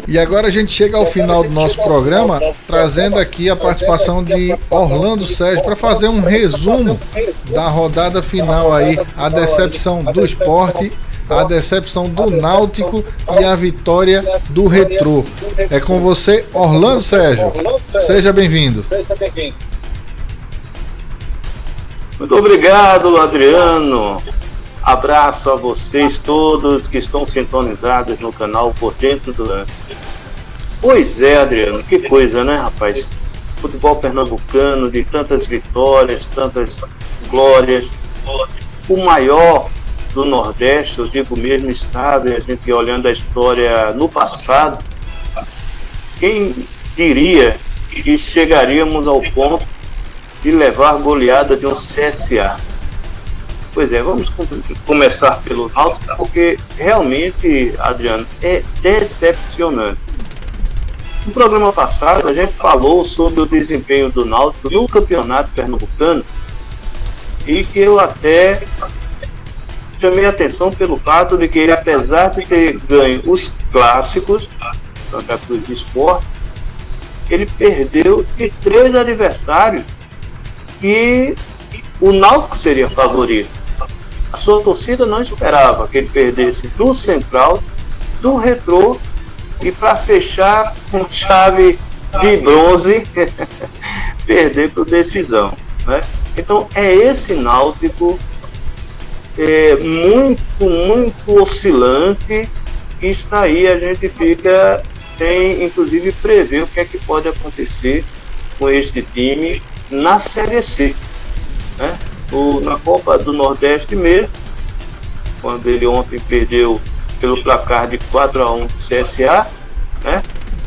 E agora a gente chega ao final do nosso programa, trazendo aqui a participação de Orlando Sérgio para fazer um resumo da rodada final aí, a decepção do Sport, a decepção do Náutico e a vitória do Retrô. É com você, Orlando Sérgio. Seja bem-vindo. Muito obrigado, Adriano. Abraço a vocês todos que estão sintonizados no canal Por Dentro do Lance. Pois é, Adriano, que coisa, né, rapaz? Futebol pernambucano, de tantas vitórias, tantas glórias. O maior do Nordeste, eu digo mesmo estado, e a gente olhando a história no passado, quem diria que chegaríamos ao ponto de levar goleada de um CSA? Pois é, vamos começar pelo Náutico, porque realmente, Adriano, é decepcionante. No programa passado, a gente falou sobre o desempenho do Náutico no campeonato pernambucano e que eu até chamei a atenção pelo fato de que ele, apesar de ter ganho os clássicos, Santa Cruz e Sport, ele perdeu de 3 adversários que o Náutico seria favorito. A sua torcida não esperava que ele perdesse do Central, do Retrô e, para fechar com chave de bronze, perder por decisão, né? Então é esse Náutico muito oscilante que está aí. A gente fica sem, inclusive, prever o que é que pode acontecer com este time na Série C, né? Na Copa do Nordeste mesmo, quando ele ontem perdeu pelo placar de 4-1 do CSA, né?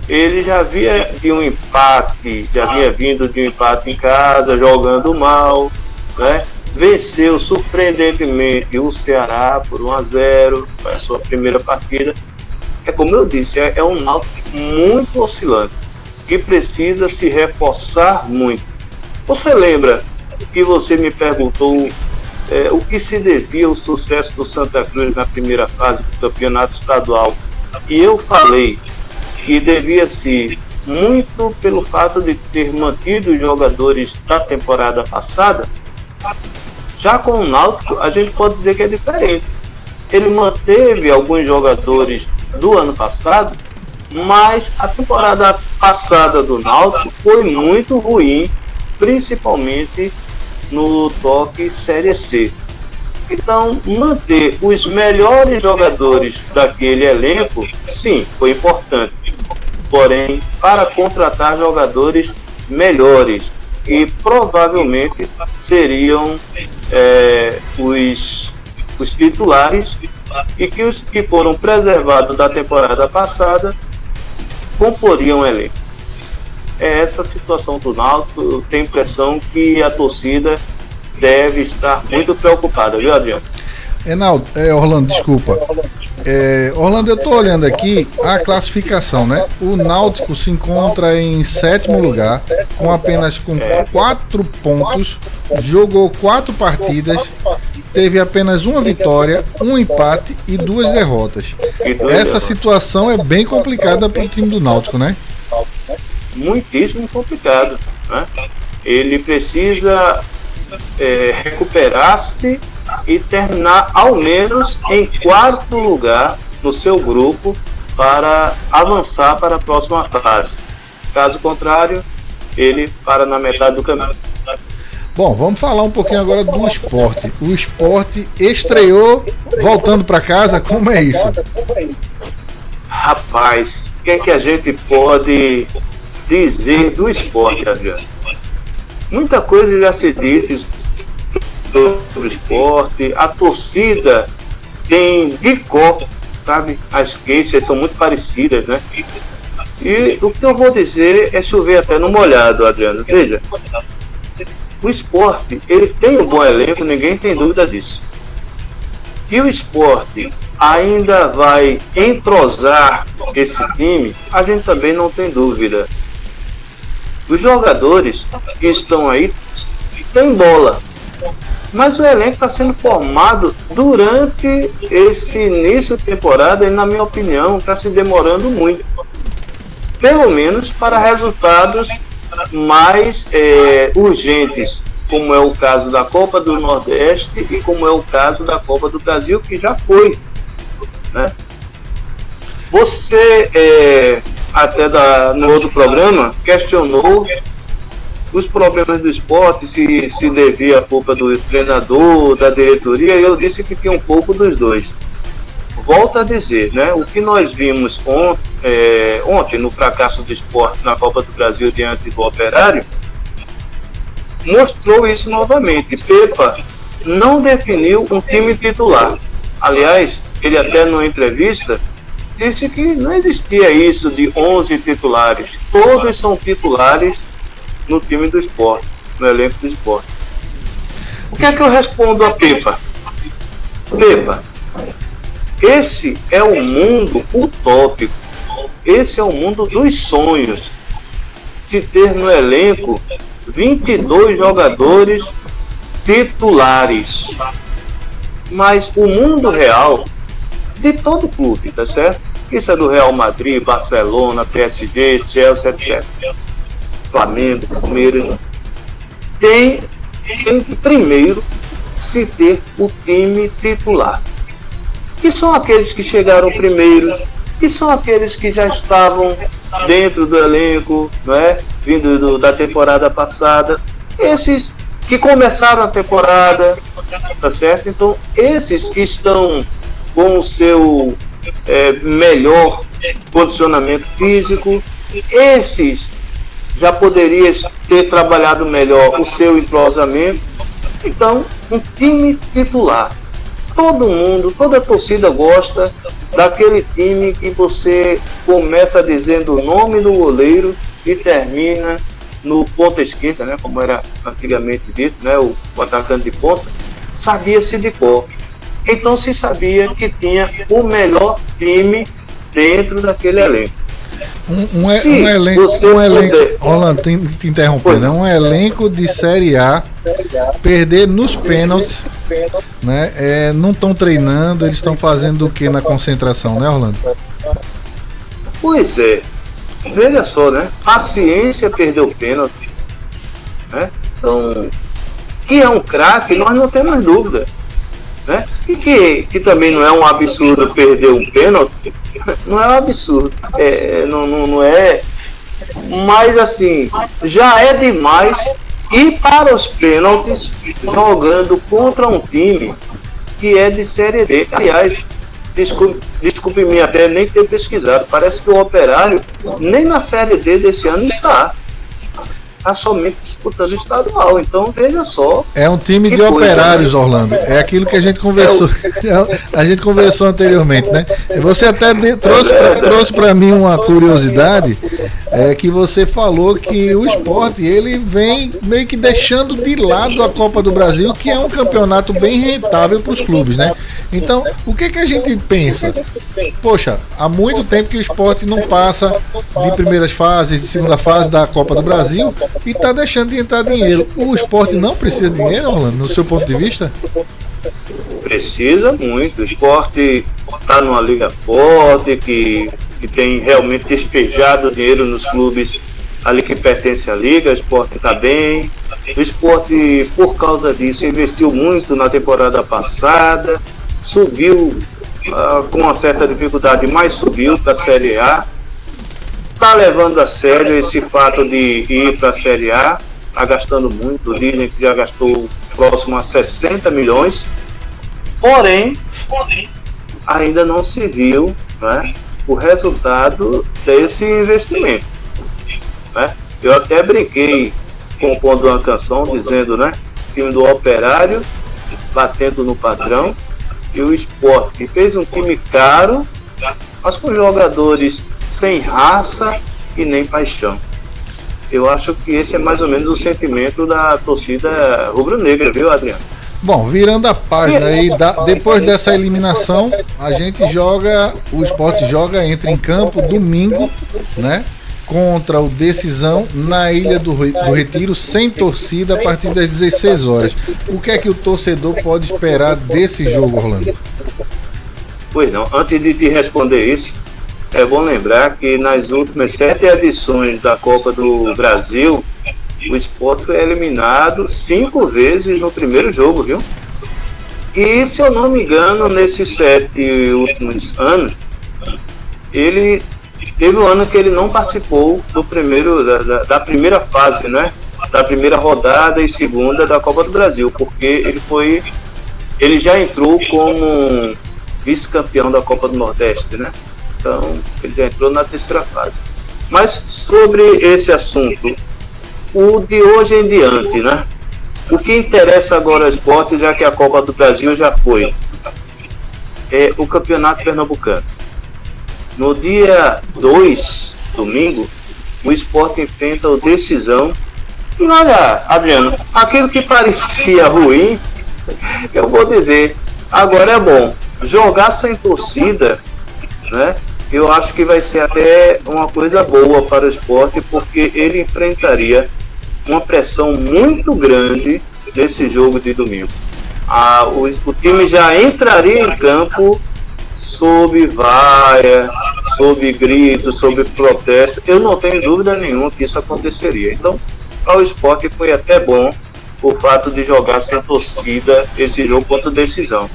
Ele já havia de um empate, já vinha vindo de um empate em casa, jogando mal, né? Venceu surpreendentemente o Ceará por 1-0, foi a sua primeira partida. É como eu disse, é um Náutico muito oscilante, que precisa se reforçar muito. Você lembra que você me perguntou o que se devia ao sucesso do Santa Cruz na primeira fase do campeonato estadual? E eu falei que devia-se muito pelo fato de ter mantido os jogadores da temporada passada. Já com o Náutico, a gente pode dizer que é diferente. Ele manteve alguns jogadores do ano passado, mas a temporada passada do Náutico foi muito ruim, principalmente no toque Série C. Então, manter os melhores jogadores daquele elenco, sim, foi importante. Porém, para contratar jogadores melhores, que provavelmente seriam os titulares, e que os que foram preservados da temporada passada comporiam o elenco. É essa a situação do Náutico. Eu tenho a impressão que a torcida deve estar muito preocupada, viu, Adriano? Orlando, desculpa. Orlando, eu estou olhando aqui a classificação, né? O Náutico se encontra em 7º lugar, com apenas 4 pontos, jogou 4 partidas, teve apenas uma vitória, um empate e 2 derrotas. Essa situação é bem complicada para o time do Náutico, né? Muitíssimo complicado, né? Ele precisa recuperar-se e terminar ao menos em 4º lugar no seu grupo para avançar para a próxima fase. Caso contrário, ele para na metade do caminho. Bom, vamos falar um pouquinho agora do Sport. O Sport estreou voltando para casa, como é isso? Rapaz, o que é que a gente pode dizer do Sport, Adriano? Muita coisa já se disse sobre o Sport. A torcida tem de cor, sabe? As queixas são muito parecidas, né? E o que eu vou dizer é chover até no molhado, Adriano. Veja, o Sport, ele tem um bom elenco, ninguém tem dúvida disso. E o Sport ainda vai entrosar esse time, a gente também não tem dúvida. Os jogadores que estão aí têm bola, mas o elenco está sendo formado durante esse início de temporada e, na minha opinião, está se demorando muito. Pelo menos para resultados mais urgentes, como é o caso da Copa do Nordeste e como é o caso da Copa do Brasil, que já foi, né? Você, até no outro programa, questionou os problemas do Sport, se devia a culpa do treinador, da diretoria, e eu disse que tinha um pouco dos dois. Volto a dizer, né, o que nós vimos ontem no fracasso do Sport na Copa do Brasil diante do Operário, mostrou isso novamente. Pepa não definiu um time titular. Aliás, ele até numa entrevista disse que não existia isso de 11 titulares. Todos são titulares no time do Sport, no elenco do Sport. O que é que eu respondo a Pepa? Pepa, esse é o mundo utópico. Esse é o mundo dos sonhos. Se ter no elenco 22 jogadores titulares. Mas o mundo real de todo clube, tá certo? Isso é do Real Madrid, Barcelona, PSG, Chelsea, etc. Flamengo, Palmeiras. Tem que primeiro se ter o time titular. Que são aqueles que chegaram primeiros, que são aqueles que já estavam dentro do elenco, não é? Vindo da temporada passada. Esses que começaram a temporada, tá certo? Então, esses que estão com o seu melhor condicionamento físico, esses já poderiam ter trabalhado melhor o seu entrosamento. Então, um time titular. Todo mundo, toda a torcida gosta daquele time que você começa dizendo o nome do goleiro e termina no ponta esquerda, né, como era antigamente dito, né, o atacante de ponta, sabia-se de cor. Então se sabia que tinha o melhor time dentro daquele elenco. Um elenco, Rolando, te interrompendo, né? Um elenco de Série A perder nos pênaltis, né? Não estão treinando, eles estão fazendo o que na concentração, né, Orlando? Pois é, veja só, né? A Ciência perdeu o pênalti, né? Então, que é um craque, nós não temos dúvida, né? E que também não é um absurdo perder um pênalti, não é um absurdo, não é, mas assim, já é demais ir para os pênaltis jogando contra um time que é de Série D. Aliás, desculpe-me até nem ter pesquisado, parece que o Operário nem na Série D desse ano está somente disputando estadual. Então veja só. É um time de operários, Orlando. É aquilo que a gente conversou. A gente conversou anteriormente, né? Você até trouxe para mim uma curiosidade, que você falou que o Sport ele vem meio que deixando de lado a Copa do Brasil, que é um campeonato bem rentável para os clubes, né? Então, o que a gente pensa? Poxa, há muito tempo que o Sport não passa de primeiras fases, de segunda fase da Copa do Brasil e está deixando de entrar dinheiro. O Sport não precisa de dinheiro, Orlando, no seu ponto de vista? Precisa muito. O Sport está numa liga forte, que tem realmente despejado dinheiro nos clubes ali que pertencem à liga. O Sport está bem. O Sport, por causa disso, investiu muito na temporada passada, subiu com uma certa dificuldade, mas subiu para a Série A. Está levando a sério esse fato de ir para a Série A, está gastando muito, dizem que já gastou próximo a 60 milhões, porém, ainda não se viu, né, o resultado desse investimento. Né? Eu até brinquei compondo uma canção dizendo, né, time do Operário batendo no padrão, e o Sport, que fez um time caro, mas com jogadores sem raça e nem paixão. Eu acho que esse é mais ou menos o sentimento da torcida rubro-negra, viu, Adriano? Bom, virando a página aí, depois dessa eliminação, o Sport entra em campo domingo, né? Contra o Decisão na Ilha do Retiro, sem torcida, a partir das 16 horas. O que é que o torcedor pode esperar desse jogo, Orlando? Pois não, antes de te responder isso, é bom lembrar que nas últimas 7 edições da Copa do Brasil, o Sport foi eliminado 5 vezes no primeiro jogo, viu? E, se eu não me engano, nesses 7 últimos anos, ele teve um ano que ele não participou do da primeira fase, né? Da primeira rodada e segunda da Copa do Brasil, porque ele já entrou como vice-campeão da Copa do Nordeste, né? Então, ele já entrou na terceira fase. Mas sobre esse assunto, o de hoje em diante, né? O que interessa agora ao Sport, já que a Copa do Brasil já foi, é o Campeonato Pernambucano. No dia 2, domingo, o Sport enfrenta o Decisão. E olha, Adriano, aquilo que parecia ruim, eu vou dizer, agora é bom. Jogar sem torcida, né? Eu acho que vai ser até uma coisa boa para o Sport, porque ele enfrentaria uma pressão muito grande nesse jogo de domingo. O time já entraria em campo sob vaia, sob gritos, sob protesto. Eu não tenho dúvida nenhuma que isso aconteceria. Então, para o Sport foi até bom o fato de jogar sem torcida esse jogo contra o Decisão.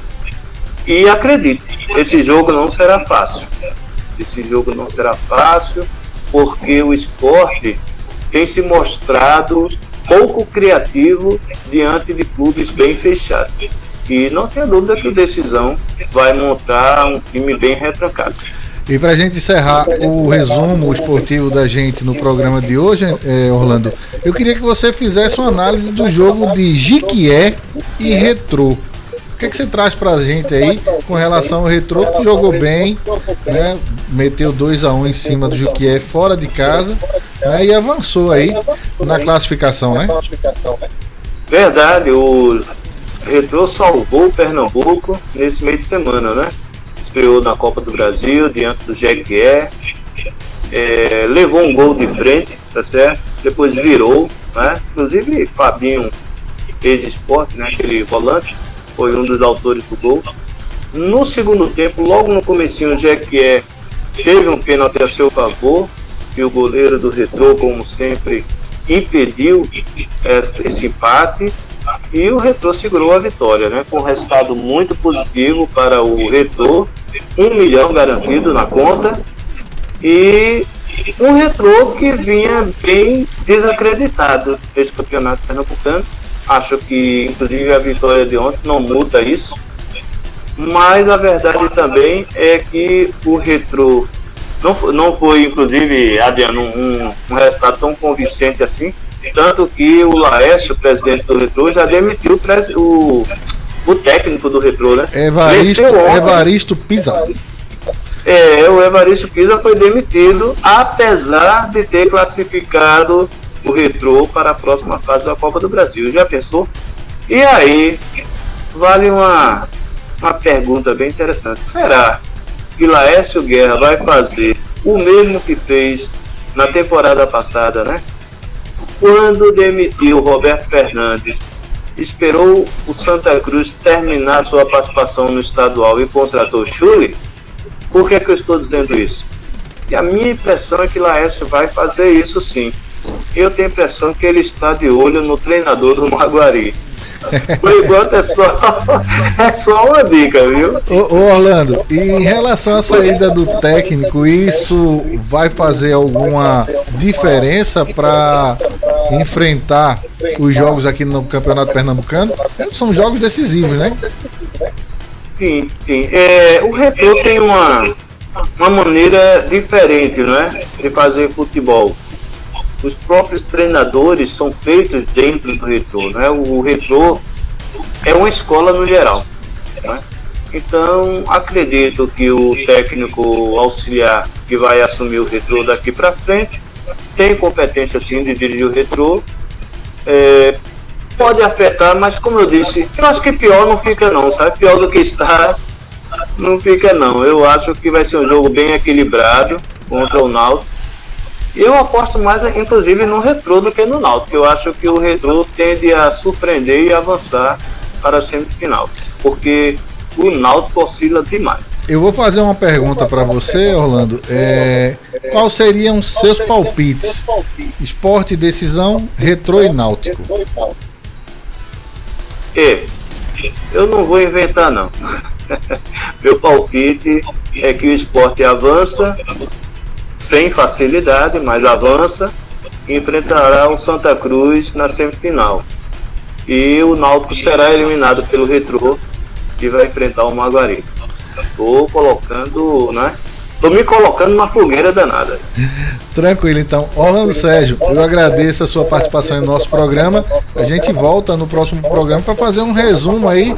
E acredite, esse jogo não será fácil. Esse jogo não será fácil, porque o Sport tem se mostrado pouco criativo diante de clubes bem fechados. E não tenha dúvida que o Decisão vai montar um time bem retrancado. E para a gente encerrar o resumo esportivo da gente no programa de hoje, Orlando, eu queria que você fizesse uma análise do jogo de Jequié e Retrô. O que é que você traz para a gente aí com relação ao Retrô, que jogou bem, né? Meteu 2-1 em cima do Jequié fora de casa, né? E avançou aí na classificação, né? Verdade, o Retrô salvou o Pernambuco nesse meio de semana, né? Estreou na Copa do Brasil diante do Jequié, levou um gol de frente, tá certo? Depois virou, né? Inclusive Fabinho, ex-Sport, né? Aquele volante, foi um dos autores do gol. No segundo tempo, logo no comecinho, o Jequié teve um pênalti a seu favor, e o goleiro do Retrô, como sempre, impediu esse empate, e o Retrô segurou a vitória, né? Com um resultado muito positivo para o Retrô, 1 milhão garantido na conta, e um Retrô que vinha bem desacreditado nesse campeonato pernambucano. Acho que, inclusive, a vitória de ontem não muda isso. mas a verdade também é que o Retrô não foi, inclusive, Adriano, um resultado tão convincente assim, tanto que o Laércio, presidente do Retrô, já demitiu o técnico do Retrô, né? Evaristo Pisa. O Evaristo Pisa foi demitido, apesar de ter classificado o Retrô para a próxima fase da Copa do Brasil. Já pensou? E aí, vale uma pergunta bem interessante. Será que Laércio Guerra vai fazer o mesmo que fez na temporada passada, né? Quando demitiu o Roberto Fernandes, esperou o Santa Cruz terminar sua participação no estadual e contratou o Chuli? Por que eu estou dizendo isso? E a minha impressão é que Laércio vai fazer isso sim. Eu tenho a impressão que ele está de olho no treinador do Maguari. Por enquanto é só uma dica, viu? Ô Orlando, e em relação à saída do técnico, isso vai fazer alguma diferença para enfrentar os jogos aqui no Campeonato Pernambucano? São jogos decisivos, né? Sim. O Retrô tem uma maneira diferente, né, de fazer futebol. Os próprios treinadores são feitos dentro do Retrô, né? O Retrô é uma escola no geral, né? Então acredito que o técnico auxiliar que vai assumir o Retrô daqui para frente tem competência sim de dirigir o Retrô. Pode afetar, mas como eu disse, eu acho que pior não fica não, sabe? Pior do que está, não fica não. Eu acho que vai ser um jogo bem equilibrado contra o Náutico. Eu aposto mais, inclusive, no Retrô do que no Náutico. Eu acho que o Retrô tende a surpreender e avançar para a semifinal, porque o Náutico oscila demais. Eu vou fazer uma pergunta para você, Orlando. Quais seriam seus palpites? Sport, decisão, Retrô e Náutico. Eu não vou inventar, não. Meu palpite é que o Sport avança, sem facilidade, mas avança, e enfrentará o Santa Cruz na semifinal. E o Náutico será eliminado pelo Retrô e vai enfrentar o Maguari. Estou colocando, né? Estou me colocando numa fogueira danada. Tranquilo, então. Orlando Sérgio, eu agradeço a sua participação em nosso programa. A gente volta no próximo programa para fazer um resumo aí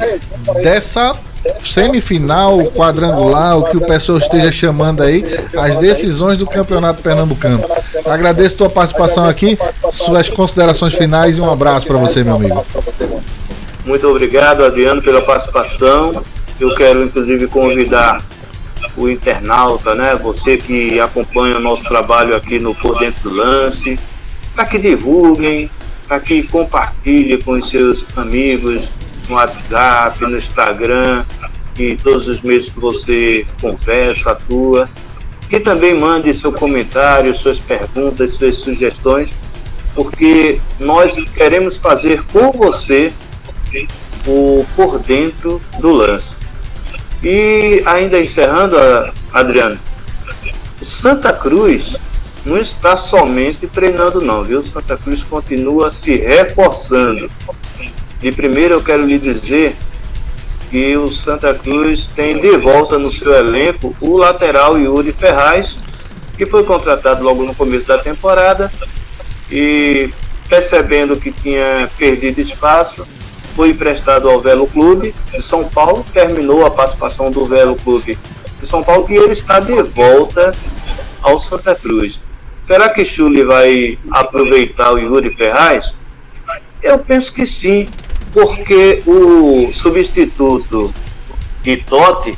dessa semifinal, quadrangular, o que o pessoal esteja chamando aí, as decisões do Campeonato Pernambucano. Agradeço a tua participação aqui, suas considerações finais e um abraço para você, meu amigo. Muito obrigado, Adriano, pela participação. Eu quero, inclusive, convidar o internauta, né? Você que acompanha o nosso trabalho aqui no Por Dentro do Lance, para que divulguem, para que compartilhem com os seus amigos no WhatsApp, no Instagram e todos os meios que você conversa, atua. E também mande seu comentário, suas perguntas, suas sugestões, porque nós queremos fazer com você o Por Dentro do Lance. E ainda encerrando, Adriano, o Santa Cruz não está somente treinando não, viu? Santa Cruz continua se reforçando. De primeiro eu quero lhe dizer que o Santa Cruz tem de volta no seu elenco o lateral Yuri Ferraz, que foi contratado logo no começo da temporada e, percebendo que tinha perdido espaço, foi emprestado ao Velo Clube de São Paulo, terminou a participação do Velo Clube de São Paulo e ele está de volta ao Santa Cruz. Será que Chuli vai aproveitar o Yuri Ferraz? Eu penso que sim, porque o substituto de Totti,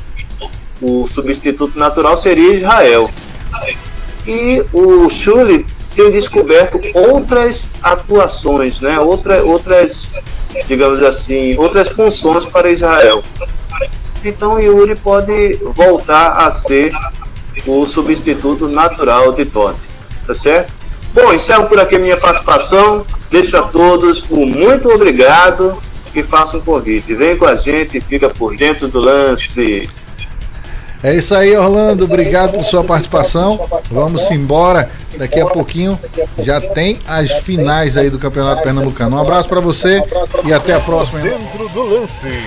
o substituto natural seria Israel. E o Chuli tem descoberto outras atuações, né? outras, digamos assim, outras funções para Israel. Então o Yuri pode voltar a ser o substituto natural de Totti, tá certo? Bom, encerro por aqui a minha participação. Deixo a todos um muito obrigado e faço um convite. Vem com a gente e fica por dentro do lance. É isso aí, Orlando. Obrigado por sua participação. Vamos embora. Daqui a pouquinho já tem as finais aí do Campeonato Pernambucano. Um abraço para você e até a próxima. Dentro do Lance.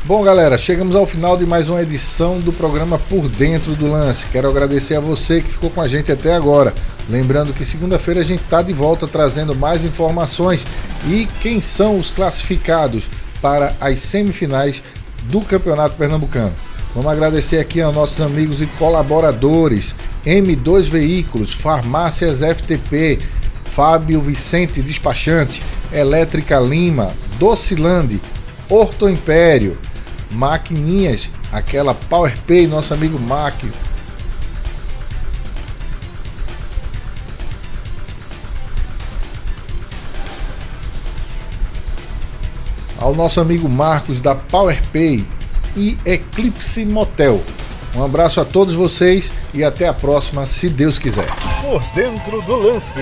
Bom, galera, chegamos ao final de mais uma edição do programa Por Dentro do Lance. Quero agradecer a você que ficou com a gente até agora. Lembrando que segunda-feira a gente está de volta trazendo mais informações e quem são os classificados para as semifinais do Campeonato Pernambucano. Vamos agradecer aqui aos nossos amigos e colaboradores: M2 Veículos, Farmácias FTP, Fábio Vicente Despachante, Elétrica Lima, Docilande, Horto Império, Maquininhas, aquela PowerPay, nosso amigo Mac. Ao nosso amigo Marcos da PowerPay e Eclipse Motel. Um abraço a todos vocês e até a próxima, se Deus quiser. Por Dentro do Lance.